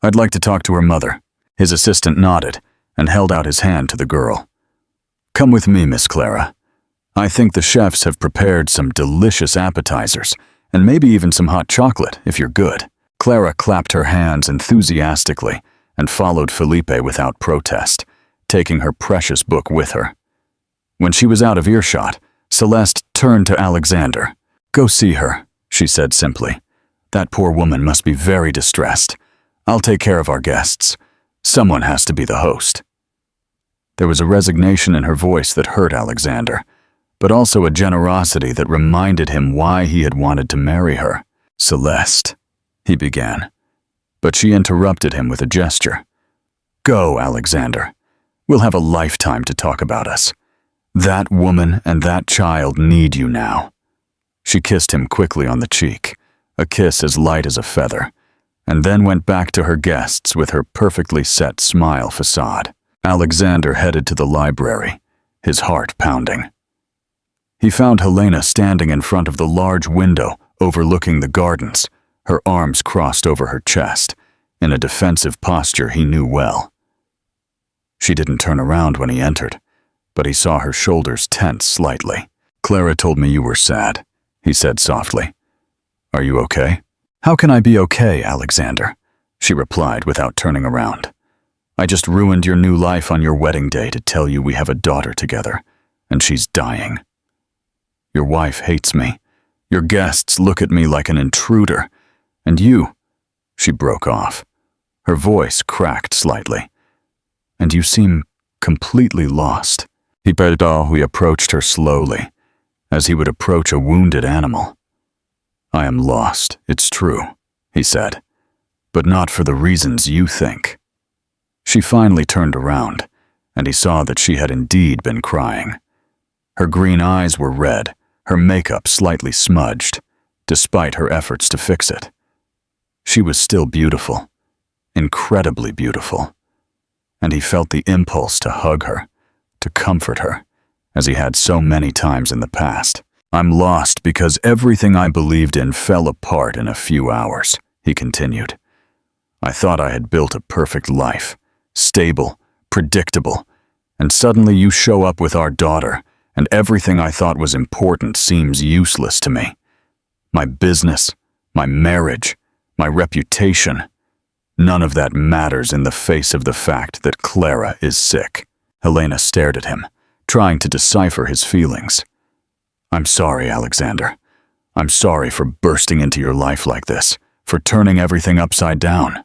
"I'd like to talk to her mother." His assistant nodded and held out his hand to the girl. "Come with me, Miss Clara. I think the chefs have prepared some delicious appetizers, and maybe even some hot chocolate, if you're good." Clara clapped her hands enthusiastically and followed Felipe without protest, taking her precious book with her. When she was out of earshot, Celeste turned to Alexander. "Go see her," she said simply. "That poor woman must be very distressed. I'll take care of our guests. Someone has to be the host." There was a resignation in her voice that hurt Alexander, but also a generosity that reminded him why he had wanted to marry her. "Celeste," he began, but she interrupted him with a gesture. "Go, Alexander. We'll have a lifetime to talk about us. That woman and that child need you now." She kissed him quickly on the cheek, a kiss as light as a feather, and then went back to her guests with her perfectly set smile facade. Alexander headed to the library, his heart pounding. He found Helena standing in front of the large window overlooking the gardens, her arms crossed over her chest, in a defensive posture he knew well. She didn't turn around when he entered, but he saw her shoulders tense slightly. "Clara told me you were sad," he said softly. "Are you okay?" "How can I be okay, Alexander?" she replied without turning around. "I just ruined your new life on your wedding day to tell you we have a daughter together, and she's dying. Your wife hates me. Your guests look at me like an intruder. And you—" She broke off. Her voice cracked slightly. "And you seem completely lost." He approached her slowly, as he would approach a wounded animal. "I am lost, it's true," he said, "but not for the reasons you think." She finally turned around, and he saw that she had indeed been crying. Her green eyes were red, her makeup slightly smudged, despite her efforts to fix it. She was still beautiful, incredibly beautiful, and he felt the impulse to hug her, to comfort her, as he had so many times in the past. "I'm lost because everything I believed in fell apart in a few hours," he continued. "I thought I had built a perfect life, stable, predictable, and suddenly you show up with our daughter, and everything I thought was important seems useless to me. My business, my marriage, my reputation, none of that matters in the face of the fact that Clara is sick." Helena stared at him, trying to decipher his feelings. "I'm sorry, Alexander. I'm sorry for bursting into your life like this, for turning everything upside down.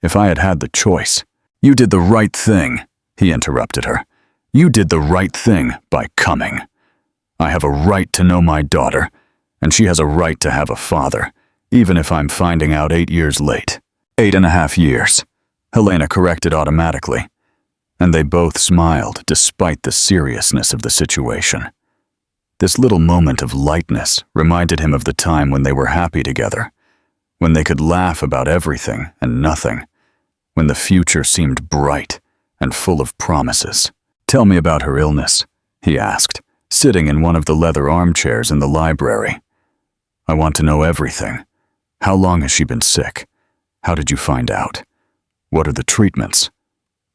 If I had had the choice—" "You did the right thing," he interrupted her. "You did the right thing by coming. I have a right to know my daughter, and she has a right to have a father, even if I'm finding out 8 years late." 8.5 years, Helena corrected automatically, and they both smiled despite the seriousness of the situation. This little moment of lightness reminded him of the time when they were happy together, when they could laugh about everything and nothing, when the future seemed bright and full of promises. "Tell me about her illness," he asked, sitting in one of the leather armchairs in the library. "I want to know everything. How long has she been sick? How did you find out? What are the treatments?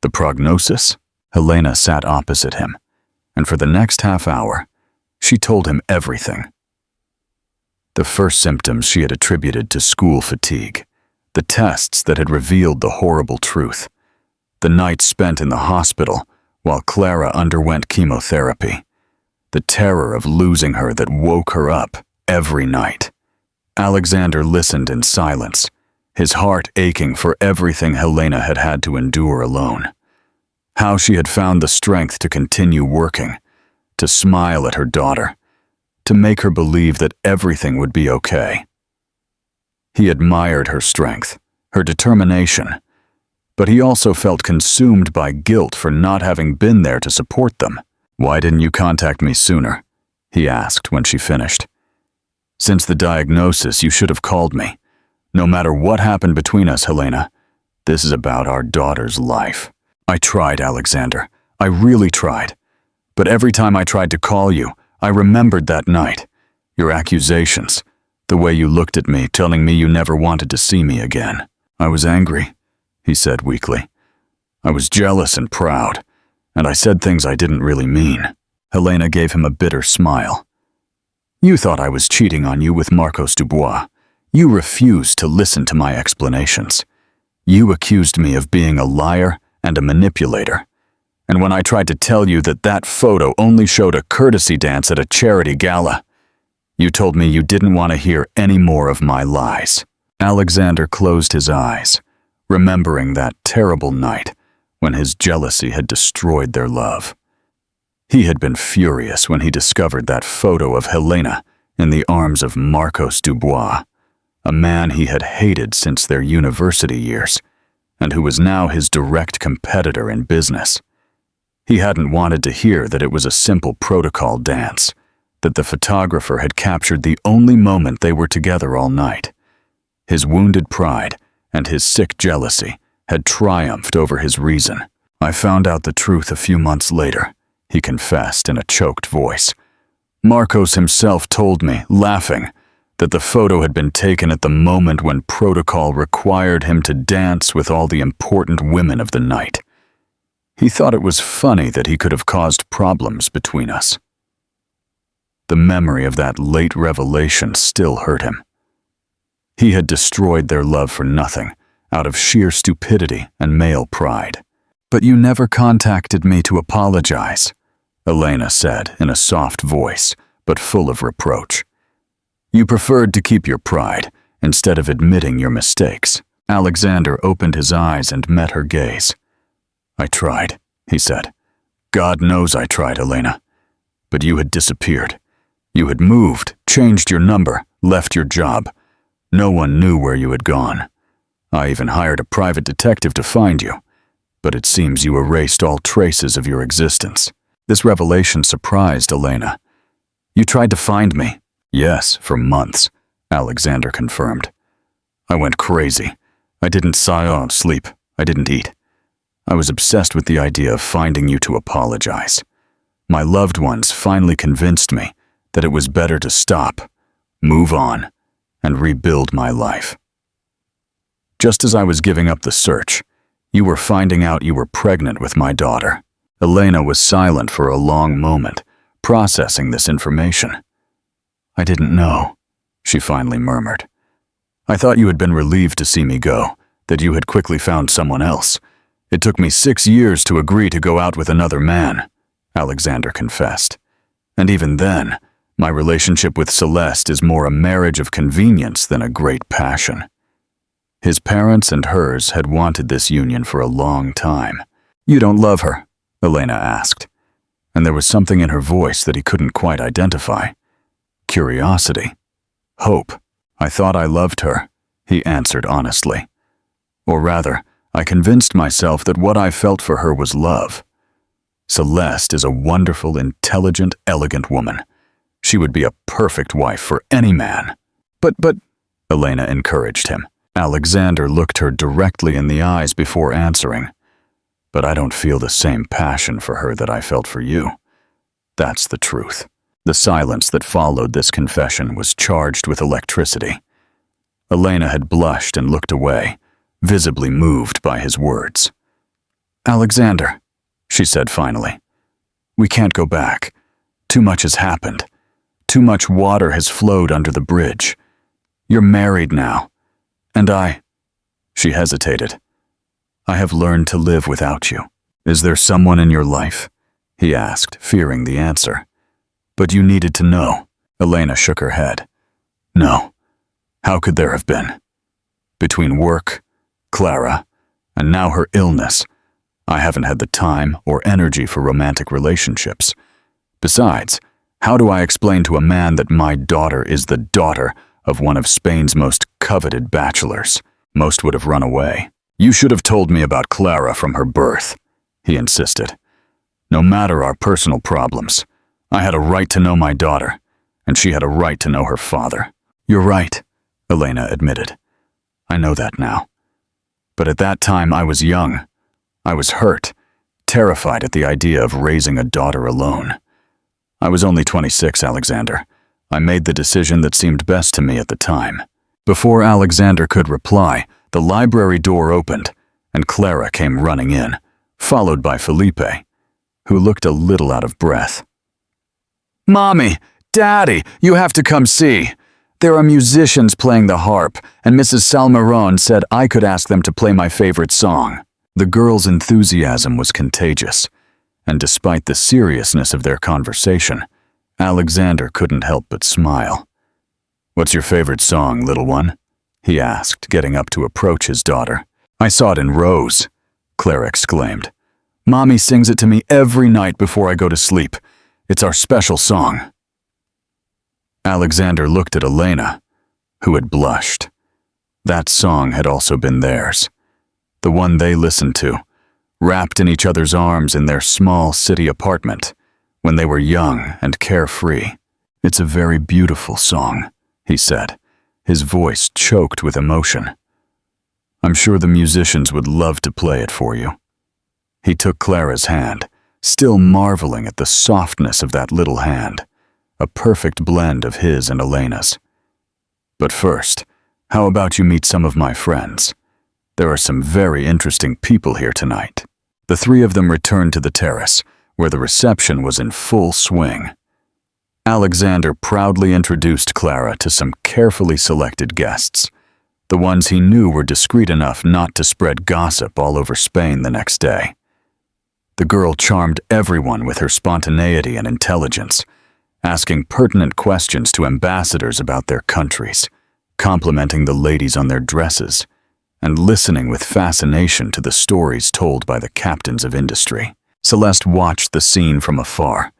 The prognosis?" Helena sat opposite him, and for the next half hour, she told him everything. The first symptoms she had attributed to school fatigue, the tests that had revealed the horrible truth, the nights spent in the hospital while Clara underwent chemotherapy, the terror of losing her that woke her up every night. Alexander listened in silence, his heart aching for everything Helena had had to endure alone. How she had found the strength to continue working, to smile at her daughter, to make her believe that everything would be okay. He admired her strength, her determination, but he also felt consumed by guilt for not having been there to support them. "Why didn't you contact me sooner?" he asked when she finished. "Since the diagnosis, you should have called me. No matter what happened between us, Helena, This is about our daughter's life. I tried, Alexander. I really tried. But every time I tried to call you, I remembered that night. Your accusations, the way you looked at me, telling me you never wanted to see me again. I was angry, he said weakly. I was jealous and proud, and I said things I didn't really mean. Helena gave him a bitter smile. You thought I was cheating on you with Marcos Dubois. You refused to listen to my explanations. You accused me of being a liar and a manipulator. And when I tried to tell you that that photo only showed a courtesy dance at a charity gala, you told me you didn't want to hear any more of my lies. Alexander closed his eyes, remembering that terrible night when his jealousy had destroyed their love. He had been furious when he discovered that photo of Helena in the arms of Marcos Dubois, a man he had hated since their university years, and who was now his direct competitor in business. He hadn't wanted to hear that it was a simple protocol dance, that the photographer had captured the only moment they were together all night. His wounded pride and his sick jealousy had triumphed over his reason. I found out the truth a few months later, he confessed in a choked voice. Marcos himself told me, laughing, that the photo had been taken at the moment when protocol required him to dance with all the important women of the night. He thought it was funny that he could have caused problems between us. The memory of that late revelation still hurt him. He had destroyed their love for nothing, out of sheer stupidity and male pride. But you never contacted me to apologize, Elena said in a soft voice, but full of reproach. You preferred to keep your pride instead of admitting your mistakes. Alexander opened his eyes and met her gaze. I tried, he said. God knows I tried, Elena. But you had disappeared. You had moved, changed your number, left your job. No one knew where you had gone. I even hired a private detective to find you. But it seems you erased all traces of your existence. This revelation surprised Elena. You tried to find me. Yes, for months, Alexander confirmed. I went crazy. I didn't sleep. I didn't eat. I was obsessed with the idea of finding you to apologize. My loved ones finally convinced me that it was better to stop, move on, and rebuild my life. Just as I was giving up the search, you were finding out you were pregnant with my daughter. Elena was silent for a long moment, processing this information. I didn't know, she finally murmured. I thought you had been relieved to see me go, that you had quickly found someone else. It took me 6 years to agree to go out with another man, Alexander confessed. And even then, my relationship with Celeste is more a marriage of convenience than a great passion. His parents and hers had wanted this union for a long time. You don't love her? Elena asked, and there was something in her voice that he couldn't quite identify. Curiosity. Hope. I thought I loved her, he answered honestly. Or rather, I convinced myself that what I felt for her was love. Celeste is a wonderful, intelligent, elegant woman. She would be a perfect wife for any man. But, Elena encouraged him. Alexander looked her directly in the eyes before answering. But I don't feel the same passion for her that I felt for you. That's the truth. The silence that followed this confession was charged with electricity. Elena had blushed and looked away, visibly moved by his words. Alexander, she said finally, we can't go back. Too much has happened. Too much water has flowed under the bridge. You're married now. And she hesitated. I have learned to live without you. Is there someone in your life? He asked, fearing the answer. But you needed to know. Elena shook her head. No. How could there have been? Between work, Clara, and now her illness, I haven't had the time or energy for romantic relationships. Besides, how do I explain to a man that my daughter is the daughter of one of Spain's most coveted bachelors? Most would have run away. You should have told me about Clara from her birth, he insisted. No matter our personal problems, I had a right to know my daughter, and she had a right to know her father. You're right, Elena admitted. I know that now. But at that time I was young. I was hurt, terrified at the idea of raising a daughter alone. I was only 26, Alexander. I made the decision that seemed best to me at the time. Before Alexander could reply, the library door opened, and Clara came running in, followed by Felipe, who looked a little out of breath. "Mommy! Daddy! You have to come see! There are musicians playing the harp, and Mrs. Salmeron said I could ask them to play my favorite song." The girls' enthusiasm was contagious, and despite the seriousness of their conversation, Alexander couldn't help but smile. "What's your favorite song, little one?" he asked, getting up to approach his daughter. "I saw it in Rose," Clara exclaimed. "Mommy sings it to me every night before I go to sleep. It's our special song." Alexander looked at Elena, who had blushed. That song had also been theirs, the one they listened to, wrapped in each other's arms in their small city apartment, when they were young and carefree. "It's a very beautiful song," he said, his voice choked with emotion. "I'm sure the musicians would love to play it for you." He took Clara's hand, still marveling at the softness of that little hand, a perfect blend of his and Elena's. "But first, how about you meet some of my friends? There are some very interesting people here tonight." The three of them returned to the terrace, where the reception was in full swing. Alexander proudly introduced Clara to some carefully selected guests, the ones he knew were discreet enough not to spread gossip all over Spain the next day. The girl charmed everyone with her spontaneity and intelligence, asking pertinent questions to ambassadors about their countries, complimenting the ladies on their dresses, and listening with fascination to the stories told by the captains of industry. Celeste watched the scene from afar,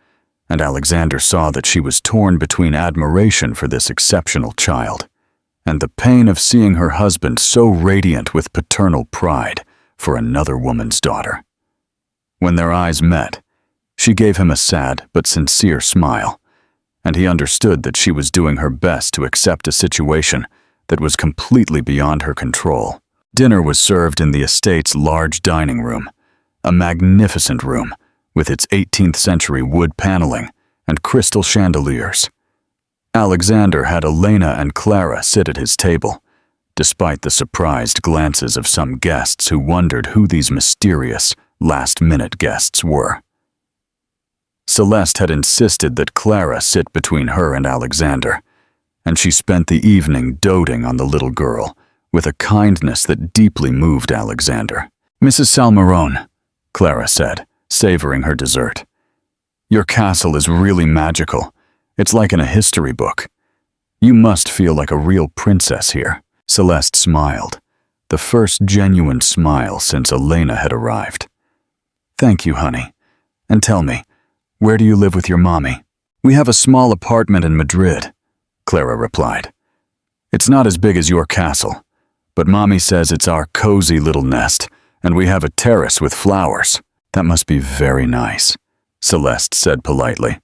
and Alexander saw that she was torn between admiration for this exceptional child and the pain of seeing her husband so radiant with paternal pride for another woman's daughter. When their eyes met, she gave him a sad but sincere smile, and he understood that she was doing her best to accept a situation that was completely beyond her control. Dinner was served in the estate's large dining room, a magnificent room with its 18th century wood paneling and crystal chandeliers. Alexander had Elena and Clara sit at his table, despite the surprised glances of some guests who wondered who these mysterious, last-minute guests were. Celeste had insisted that Clara sit between her and Alexander, and she spent the evening doting on the little girl with a kindness that deeply moved Alexander. "Mrs. Salmeron," Clara said, savoring her dessert, "your castle is really magical. It's like in a history book. You must feel like a real princess here." Celeste smiled, the first genuine smile since Elena had arrived. "Thank you, honey. And tell me, where do you live with your mommy?" "We have a small apartment in Madrid," Clara replied. "It's not as big as your castle, but Mommy says it's our cozy little nest, and we have a terrace with flowers." "That must be very nice," Celeste said politely.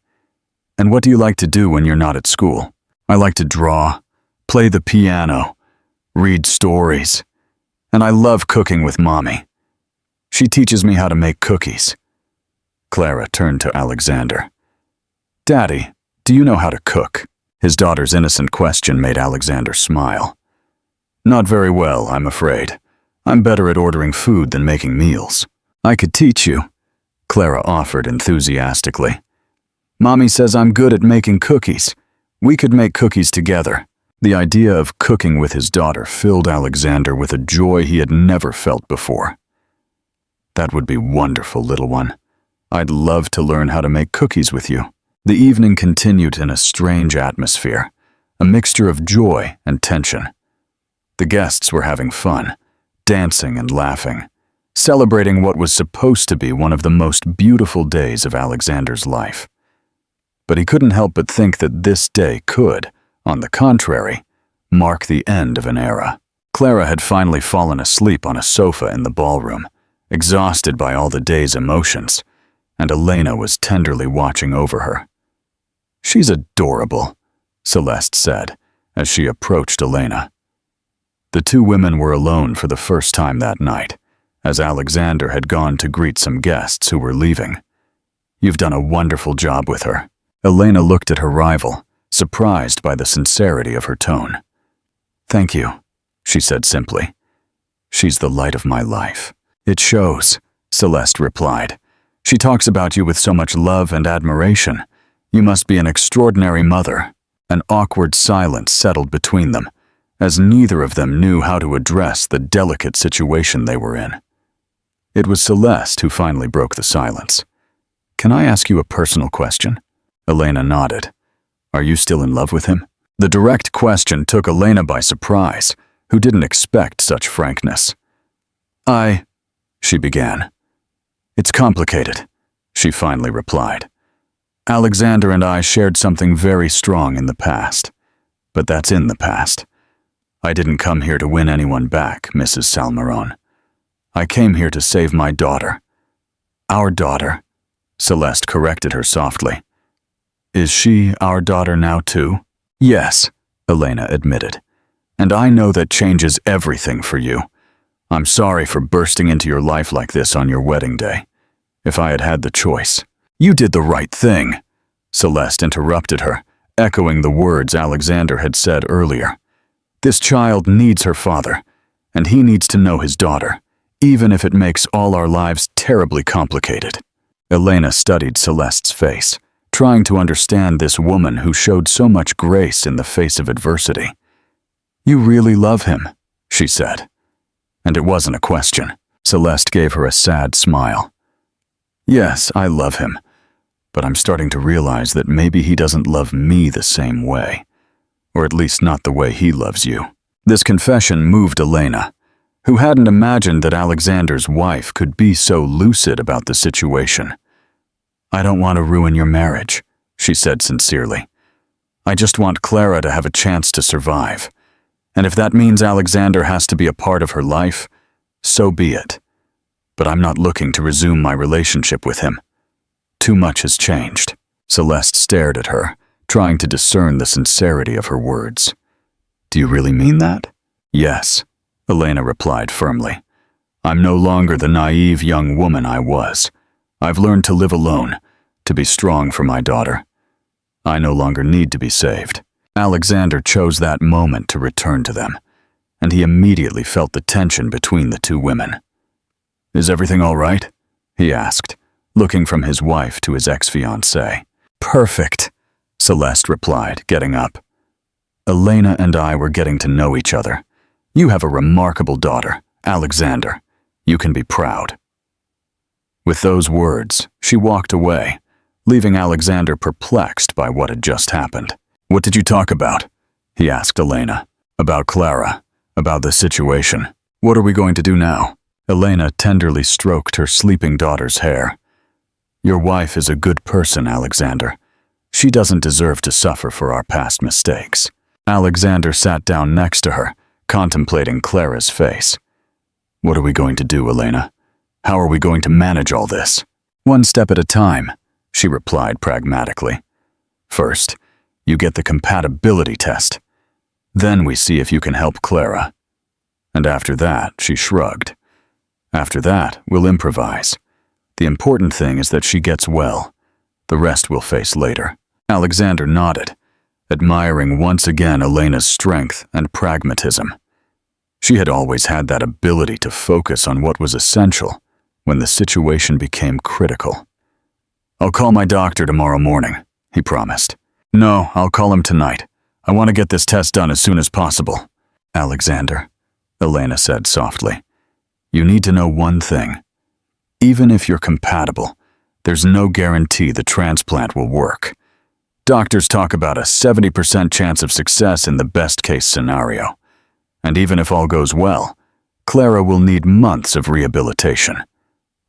"And what do you like to do when you're not at school?" "I like to draw, play the piano, read stories, and I love cooking with Mommy. She teaches me how to make cookies." Clara turned to Alexander. "Daddy, do you know how to cook?" His daughter's innocent question made Alexander smile. "Not very well, I'm afraid. I'm better at ordering food than making meals." "I could teach you," Clara offered enthusiastically. "Mommy says I'm good at making cookies. We could make cookies together." The idea of cooking with his daughter filled Alexander with a joy he had never felt before. "That would be wonderful, little one. I'd love to learn how to make cookies with you." The evening continued in a strange atmosphere, a mixture of joy and tension. The guests were having fun, dancing and laughing, celebrating what was supposed to be one of the most beautiful days of Alexander's life. But he couldn't help but think that this day could, on the contrary, mark the end of an era. Clara had finally fallen asleep on a sofa in the ballroom, exhausted by all the day's emotions, and Elena was tenderly watching over her. "She's adorable," Celeste said, as she approached Elena. The two women were alone for the first time that night, as Alexander had gone to greet some guests who were leaving. "You've done a wonderful job with her." Elena looked at her rival, surprised by the sincerity of her tone. "Thank you," she said simply. "She's the light of my life." "It shows," Celeste replied. "She talks about you with so much love and admiration. You must be an extraordinary mother." An awkward silence settled between them, as neither of them knew how to address the delicate situation they were in. It was Celeste who finally broke the silence. "Can I ask you a personal question?" Elena nodded. "Are you still in love with him?" The direct question took Elena by surprise, who didn't expect such frankness. She began. "It's complicated," she finally replied. "Alexander and I shared something very strong in the past, but that's in the past. I didn't come here to win anyone back, Mrs. Salmeron. I came here to save my daughter." "Our daughter," Celeste corrected her softly. "Is she our daughter now too?" "Yes," Elena admitted. "And I know that changes everything for you. I'm sorry for bursting into your life like this on your wedding day. If I had had the choice." "You did the right thing," Celeste interrupted her, echoing the words Alexander had said earlier. "This child needs her father, and he needs to know his daughter, even if it makes all our lives terribly complicated." Elena studied Celeste's face, trying to understand this woman who showed so much grace in the face of adversity. "You really love him," she said. And it wasn't a question. Celeste gave her a sad smile. "Yes, I love him, but I'm starting to realize that maybe he doesn't love me the same way, or at least not the way he loves you." This confession moved Elena, who hadn't imagined that Alexander's wife could be so lucid about the situation. "I don't want to ruin your marriage," she said sincerely. "I just want Clara to have a chance to survive. And if that means Alexander has to be a part of her life, so be it. But I'm not looking to resume my relationship with him. Too much has changed." Celeste stared at her, trying to discern the sincerity of her words. "Do you really mean that?" "Yes," Elena replied firmly. "I'm no longer the naive young woman I was. I've learned to live alone, to be strong for my daughter. I no longer need to be saved." Alexander chose that moment to return to them, and he immediately felt the tension between the two women. "Is everything all right?" he asked, looking from his wife to his ex-fiancée. "Perfect," Celeste replied, getting up. "Elena and I were getting to know each other. You have a remarkable daughter, Alexander. You can be proud." With those words, she walked away, leaving Alexander perplexed by what had just happened. "What did you talk about?" he asked Elena. "About Clara, about the situation. What are we going to do now?" Elena tenderly stroked her sleeping daughter's hair. "Your wife is a good person, Alexander. She doesn't deserve to suffer for our past mistakes." Alexander sat down next to her, contemplating Clara's face. "What are we going to do, Elena? How are we going to manage all this?" "One step at a time," she replied pragmatically. "First, you get the compatibility test. Then we see if you can help Clara." And after that, she shrugged. "After that, we'll improvise. The important thing is that she gets well. The rest we'll face later." Alexander nodded, admiring once again Elena's strength and pragmatism. She had always had that ability to focus on what was essential when the situation became critical. "I'll call my doctor tomorrow morning," he promised. "No, I'll call him tonight. I want to get this test done as soon as possible." "Alexander," Elena said softly, "you need to know one thing. Even if you're compatible, there's no guarantee the transplant will work. Doctors talk about a 70% chance of success in the best-case scenario. And even if all goes well, Clara will need months of rehabilitation,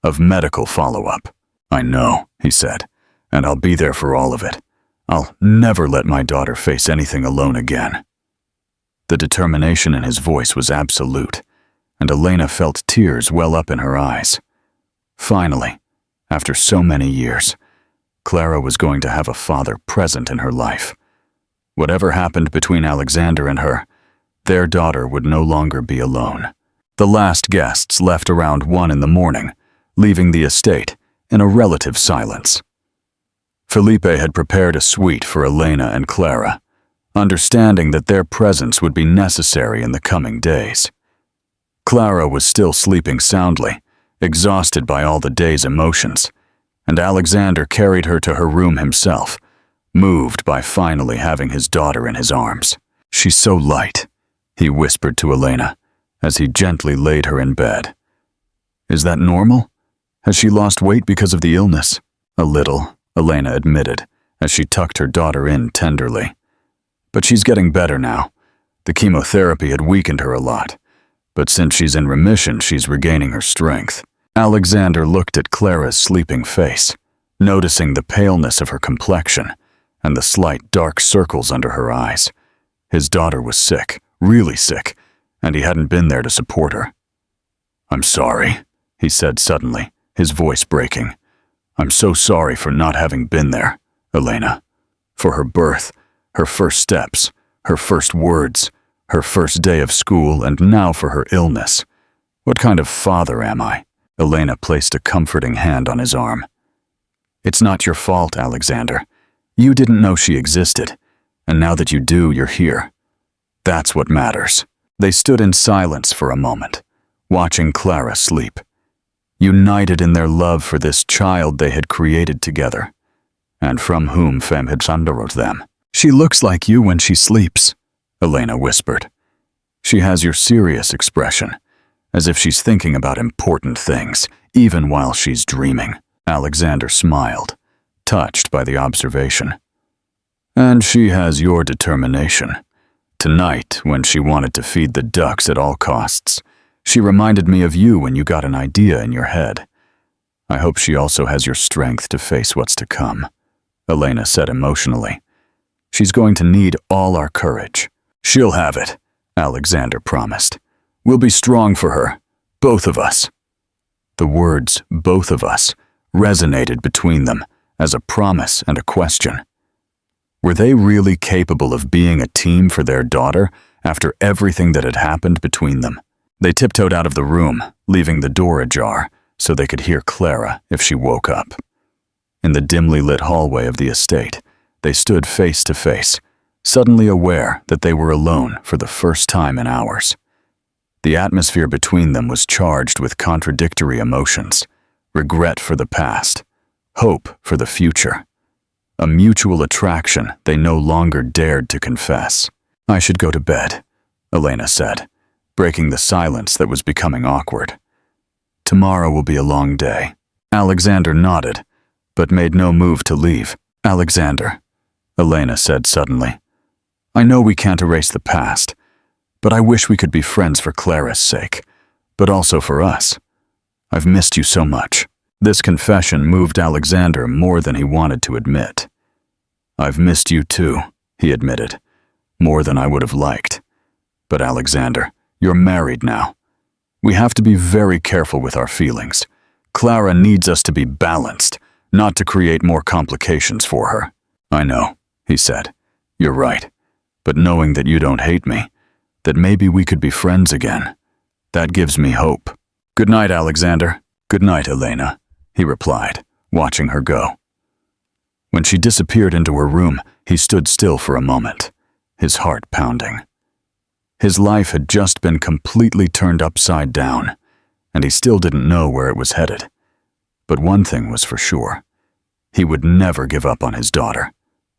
of medical follow-up." "I know," he said, "and I'll be there for all of it. I'll never let my daughter face anything alone again." The determination in his voice was absolute, and Elena felt tears well up in her eyes. Finally, after so many years, Clara was going to have a father present in her life. Whatever happened between Alexander and her, Their daughter would no longer be alone. The last guests left around 1 in the morning, leaving the estate in a relative silence. Felipe had prepared a suite for Elena and Clara, understanding that their presence would be necessary in the coming days. Clara was still sleeping soundly, exhausted by all the day's emotions, and Alexander carried her to her room himself, moved by finally having his daughter in his arms. "She's so light," he whispered to Elena as he gently laid her in bed. "Is that normal? Has she lost weight because of the illness?" "A little," Elena admitted as she tucked her daughter in tenderly. "But she's getting better now. The chemotherapy had weakened her a lot, but since she's in remission, she's regaining her strength." Alexander looked at Clara's sleeping face, noticing the paleness of her complexion and the slight dark circles under her eyes. His daughter was sick, really sick, and he hadn't been there to support her. "I'm sorry," he said suddenly, his voice breaking. "I'm so sorry for not having been there, Elena. For her birth, her first steps, her first words, her first day of school, and now for her illness. What kind of father am I?" Elena placed a comforting hand on his arm. "It's not your fault, Alexander. You didn't know she existed, and now that you do, you're here. That's what matters." They stood in silence for a moment, watching Clara sleep, united in their love for this child they had created together, and from whom Femme had sunderowed them. "She looks like you when she sleeps," Elena whispered. "She has your serious expression, as if she's thinking about important things, even while she's dreaming." Alexander smiled, touched by the observation. "And she has your determination. Tonight, when she wanted to feed the ducks at all costs, she reminded me of you when you got an idea in your head. I hope she also has your strength to face what's to come," Elena said emotionally. "She's going to need all our courage." "She'll have it," Alexander promised. "We'll be strong for her, both of us." The words, "both of us," resonated between them as a promise and a question. Were they really capable of being a team for their daughter after everything that had happened between them? They tiptoed out of the room, leaving the door ajar so they could hear Clara if she woke up. In the dimly lit hallway of the estate, they stood face to face, suddenly aware that they were alone for the first time in hours. The atmosphere between them was charged with contradictory emotions: regret for the past, hope for the future, a mutual attraction they no longer dared to confess. "I should go to bed," Elena said, breaking the silence that was becoming awkward. "Tomorrow will be a long day." Alexander nodded, but made no move to leave. "Alexander," Elena said suddenly, "I know we can't erase the past, but I wish we could be friends for Clara's sake, but also for us. I've missed you so much." This confession moved Alexander more than he wanted to admit. "I've missed you too," he admitted, "more than I would have liked. But Alexander, you're married now. We have to be very careful with our feelings. Clara needs us to be balanced, not to create more complications for her." "I know," he said. "You're right. But knowing that you don't hate me, that maybe we could be friends again, that gives me hope." "Good night, Alexander." "Good night, Elena," he replied, watching her go. When she disappeared into her room, he stood still for a moment, his heart pounding. His life had just been completely turned upside down, and he still didn't know where it was headed. But one thing was for sure: he would never give up on his daughter,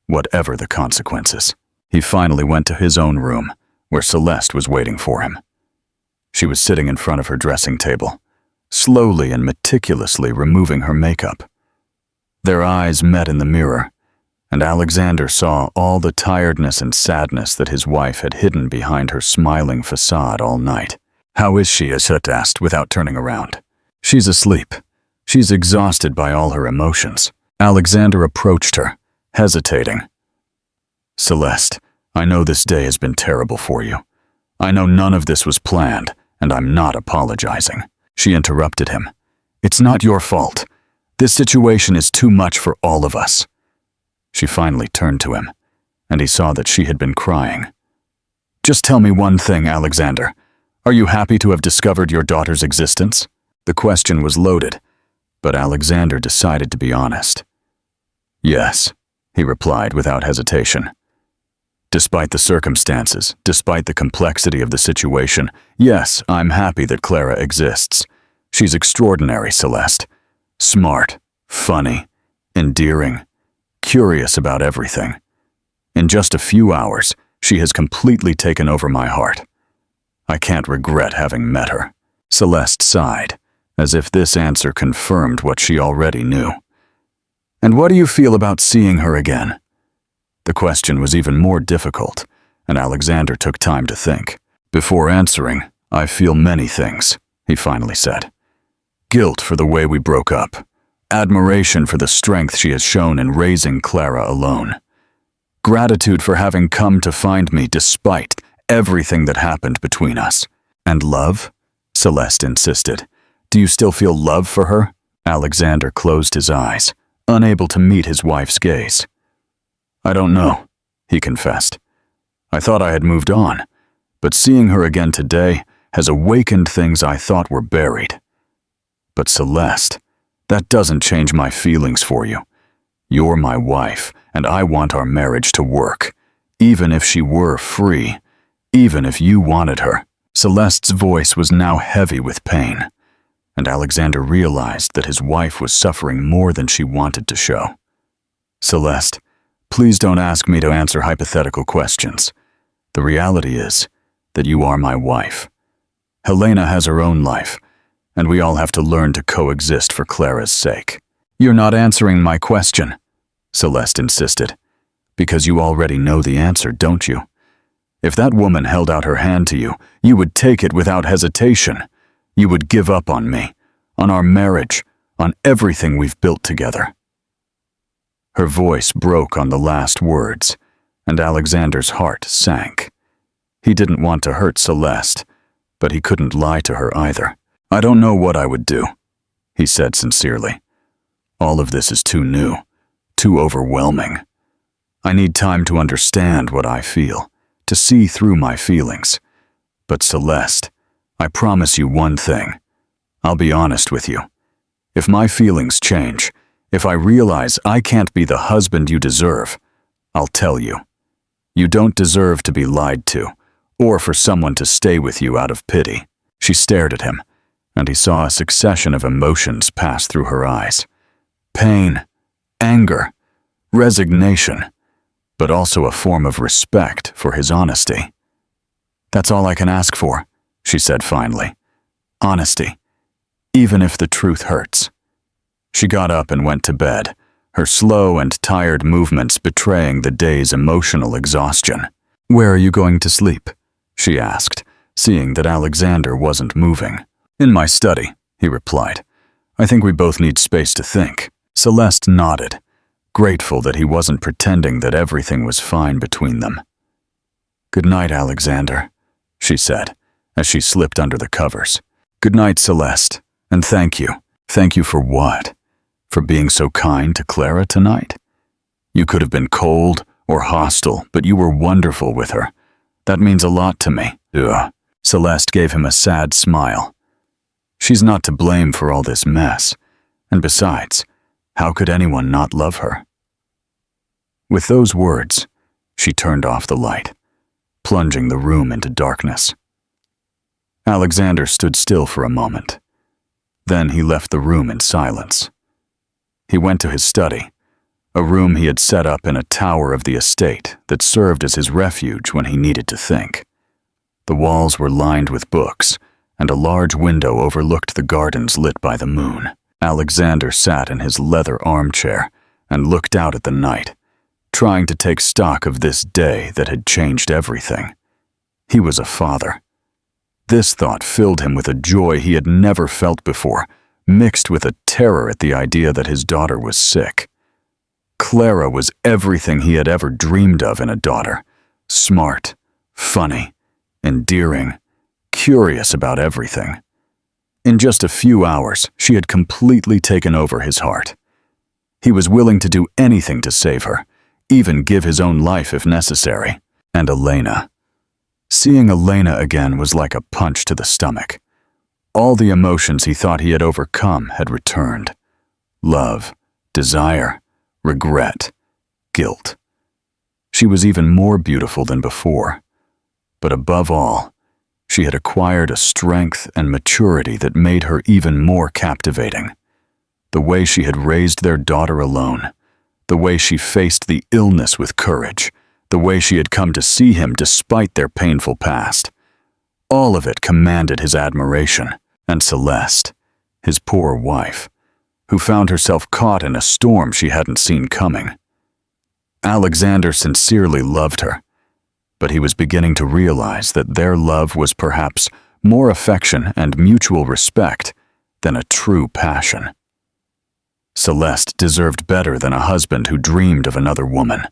whatever the consequences. He finally went to his own room, where Celeste was waiting for him. She was sitting in front of her dressing table, slowly and meticulously removing her makeup. Their eyes met in the mirror, and Alexander saw all the tiredness and sadness that his wife had hidden behind her smiling facade all night. "How is she?" Ashut asked without turning around. "She's asleep. She's exhausted by all her emotions." Alexander approached her, hesitating. "Celeste, I know this day has been terrible for you. I know none of this was planned, and I'm not apologizing." She interrupted him. "It's not your fault. This situation is too much for all of us." She finally turned to him, and he saw that she had been crying. Just tell me one thing, Alexander. Are you happy to have discovered your daughter's existence? The question was loaded, but Alexander decided to be honest. Yes, he replied without hesitation. Despite the circumstances, despite the complexity of the situation, yes, I'm happy that Clara exists. She's extraordinary, Celeste. Smart, funny, endearing, curious about everything. In just a few hours, she has completely taken over my heart. I can't regret having met her. Celeste sighed, as if this answer confirmed what she already knew. And what do you feel about seeing her again? The question was even more difficult, and Alexander took time to think. Before answering, I feel many things, he finally said. Guilt for the way we broke up. Admiration for the strength she has shown in raising Clara alone. Gratitude for having come to find me despite everything that happened between us. And love? Celeste insisted. Do you still feel love for her? Alexander closed his eyes, unable to meet his wife's gaze. I don't know, he confessed. I thought I had moved on, but seeing her again today has awakened things I thought were buried. But Celeste, that doesn't change my feelings for you. You're my wife, and I want our marriage to work, even if she were free, even if you wanted her. Celeste's voice was now heavy with pain, and Alexander realized that his wife was suffering more than she wanted to show. Celeste, please don't ask me to answer hypothetical questions. The reality is that you are my wife. Helena has her own life, and we all have to learn to coexist for Clara's sake. You're not answering my question, Celeste insisted, because you already know the answer, don't you? If that woman held out her hand to you, you would take it without hesitation. You would give up on me, on our marriage, on everything we've built together. Her voice broke on the last words, and Alexander's heart sank. He didn't want to hurt Celeste, but he couldn't lie to her either. I don't know what I would do, he said sincerely. All of this is too new, too overwhelming. I need time to understand what I feel, to see through my feelings. But Celeste, I promise you one thing. I'll be honest with you. If my feelings change, if I realize I can't be the husband you deserve, I'll tell you. You don't deserve to be lied to, or for someone to stay with you out of pity. She stared at him, and he saw a succession of emotions pass through her eyes. Pain, anger, resignation, but also a form of respect for his honesty. That's all I can ask for, she said finally. Honesty, even if the truth hurts. She got up and went to bed, her slow and tired movements betraying the day's emotional exhaustion. Where are you going to sleep? She asked, seeing that Alexander wasn't moving. In my study, he replied. I think we both need space to think. Celeste nodded, grateful that he wasn't pretending that everything was fine between them. Good night, Alexander, she said, as she slipped under the covers. Good night, Celeste, and thank you. Thank you for what? For being so kind to Clara tonight? You could have been cold or hostile, but you were wonderful with her. That means a lot to me. Ugh. Celeste gave him a sad smile. She's not to blame for all this mess, and besides, how could anyone not love her? With those words, she turned off the light, plunging the room into darkness. Alexander stood still for a moment. Then he left the room in silence. He went to his study, a room he had set up in a tower of the estate that served as his refuge when he needed to think. The walls were lined with books, and a large window overlooked the gardens lit by the moon. Alexander sat in his leather armchair and looked out at the night, trying to take stock of this day that had changed everything. He was a father. This thought filled him with a joy he had never felt before, mixed with a terror at the idea that his daughter was sick. Clara was everything he had ever dreamed of in a daughter. Smart, funny, endearing, curious about everything. In just a few hours, she had completely taken over his heart. He was willing to do anything to save her, even give his own life if necessary. And Elena. Seeing Elena again was like a punch to the stomach. All the emotions he thought he had overcome had returned. Love, desire, regret, guilt. She was even more beautiful than before. But above all, she had acquired a strength and maturity that made her even more captivating. The way she had raised their daughter alone, the way she faced the illness with courage, the way she had come to see him despite their painful past. All of it commanded his admiration. And Celeste, his poor wife, who found herself caught in a storm she hadn't seen coming. Alexander sincerely loved her, but he was beginning to realize that their love was perhaps more affection and mutual respect than a true passion. Celeste deserved better than a husband who dreamed of another woman.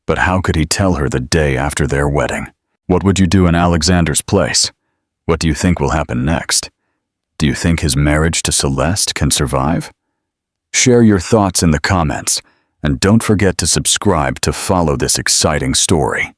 But how could he tell her the day after their wedding? What would you do in Alexander's place? What do you think will happen next? Do you think his marriage to Celeste can survive? Share your thoughts in the comments, and don't forget to subscribe to follow this exciting story.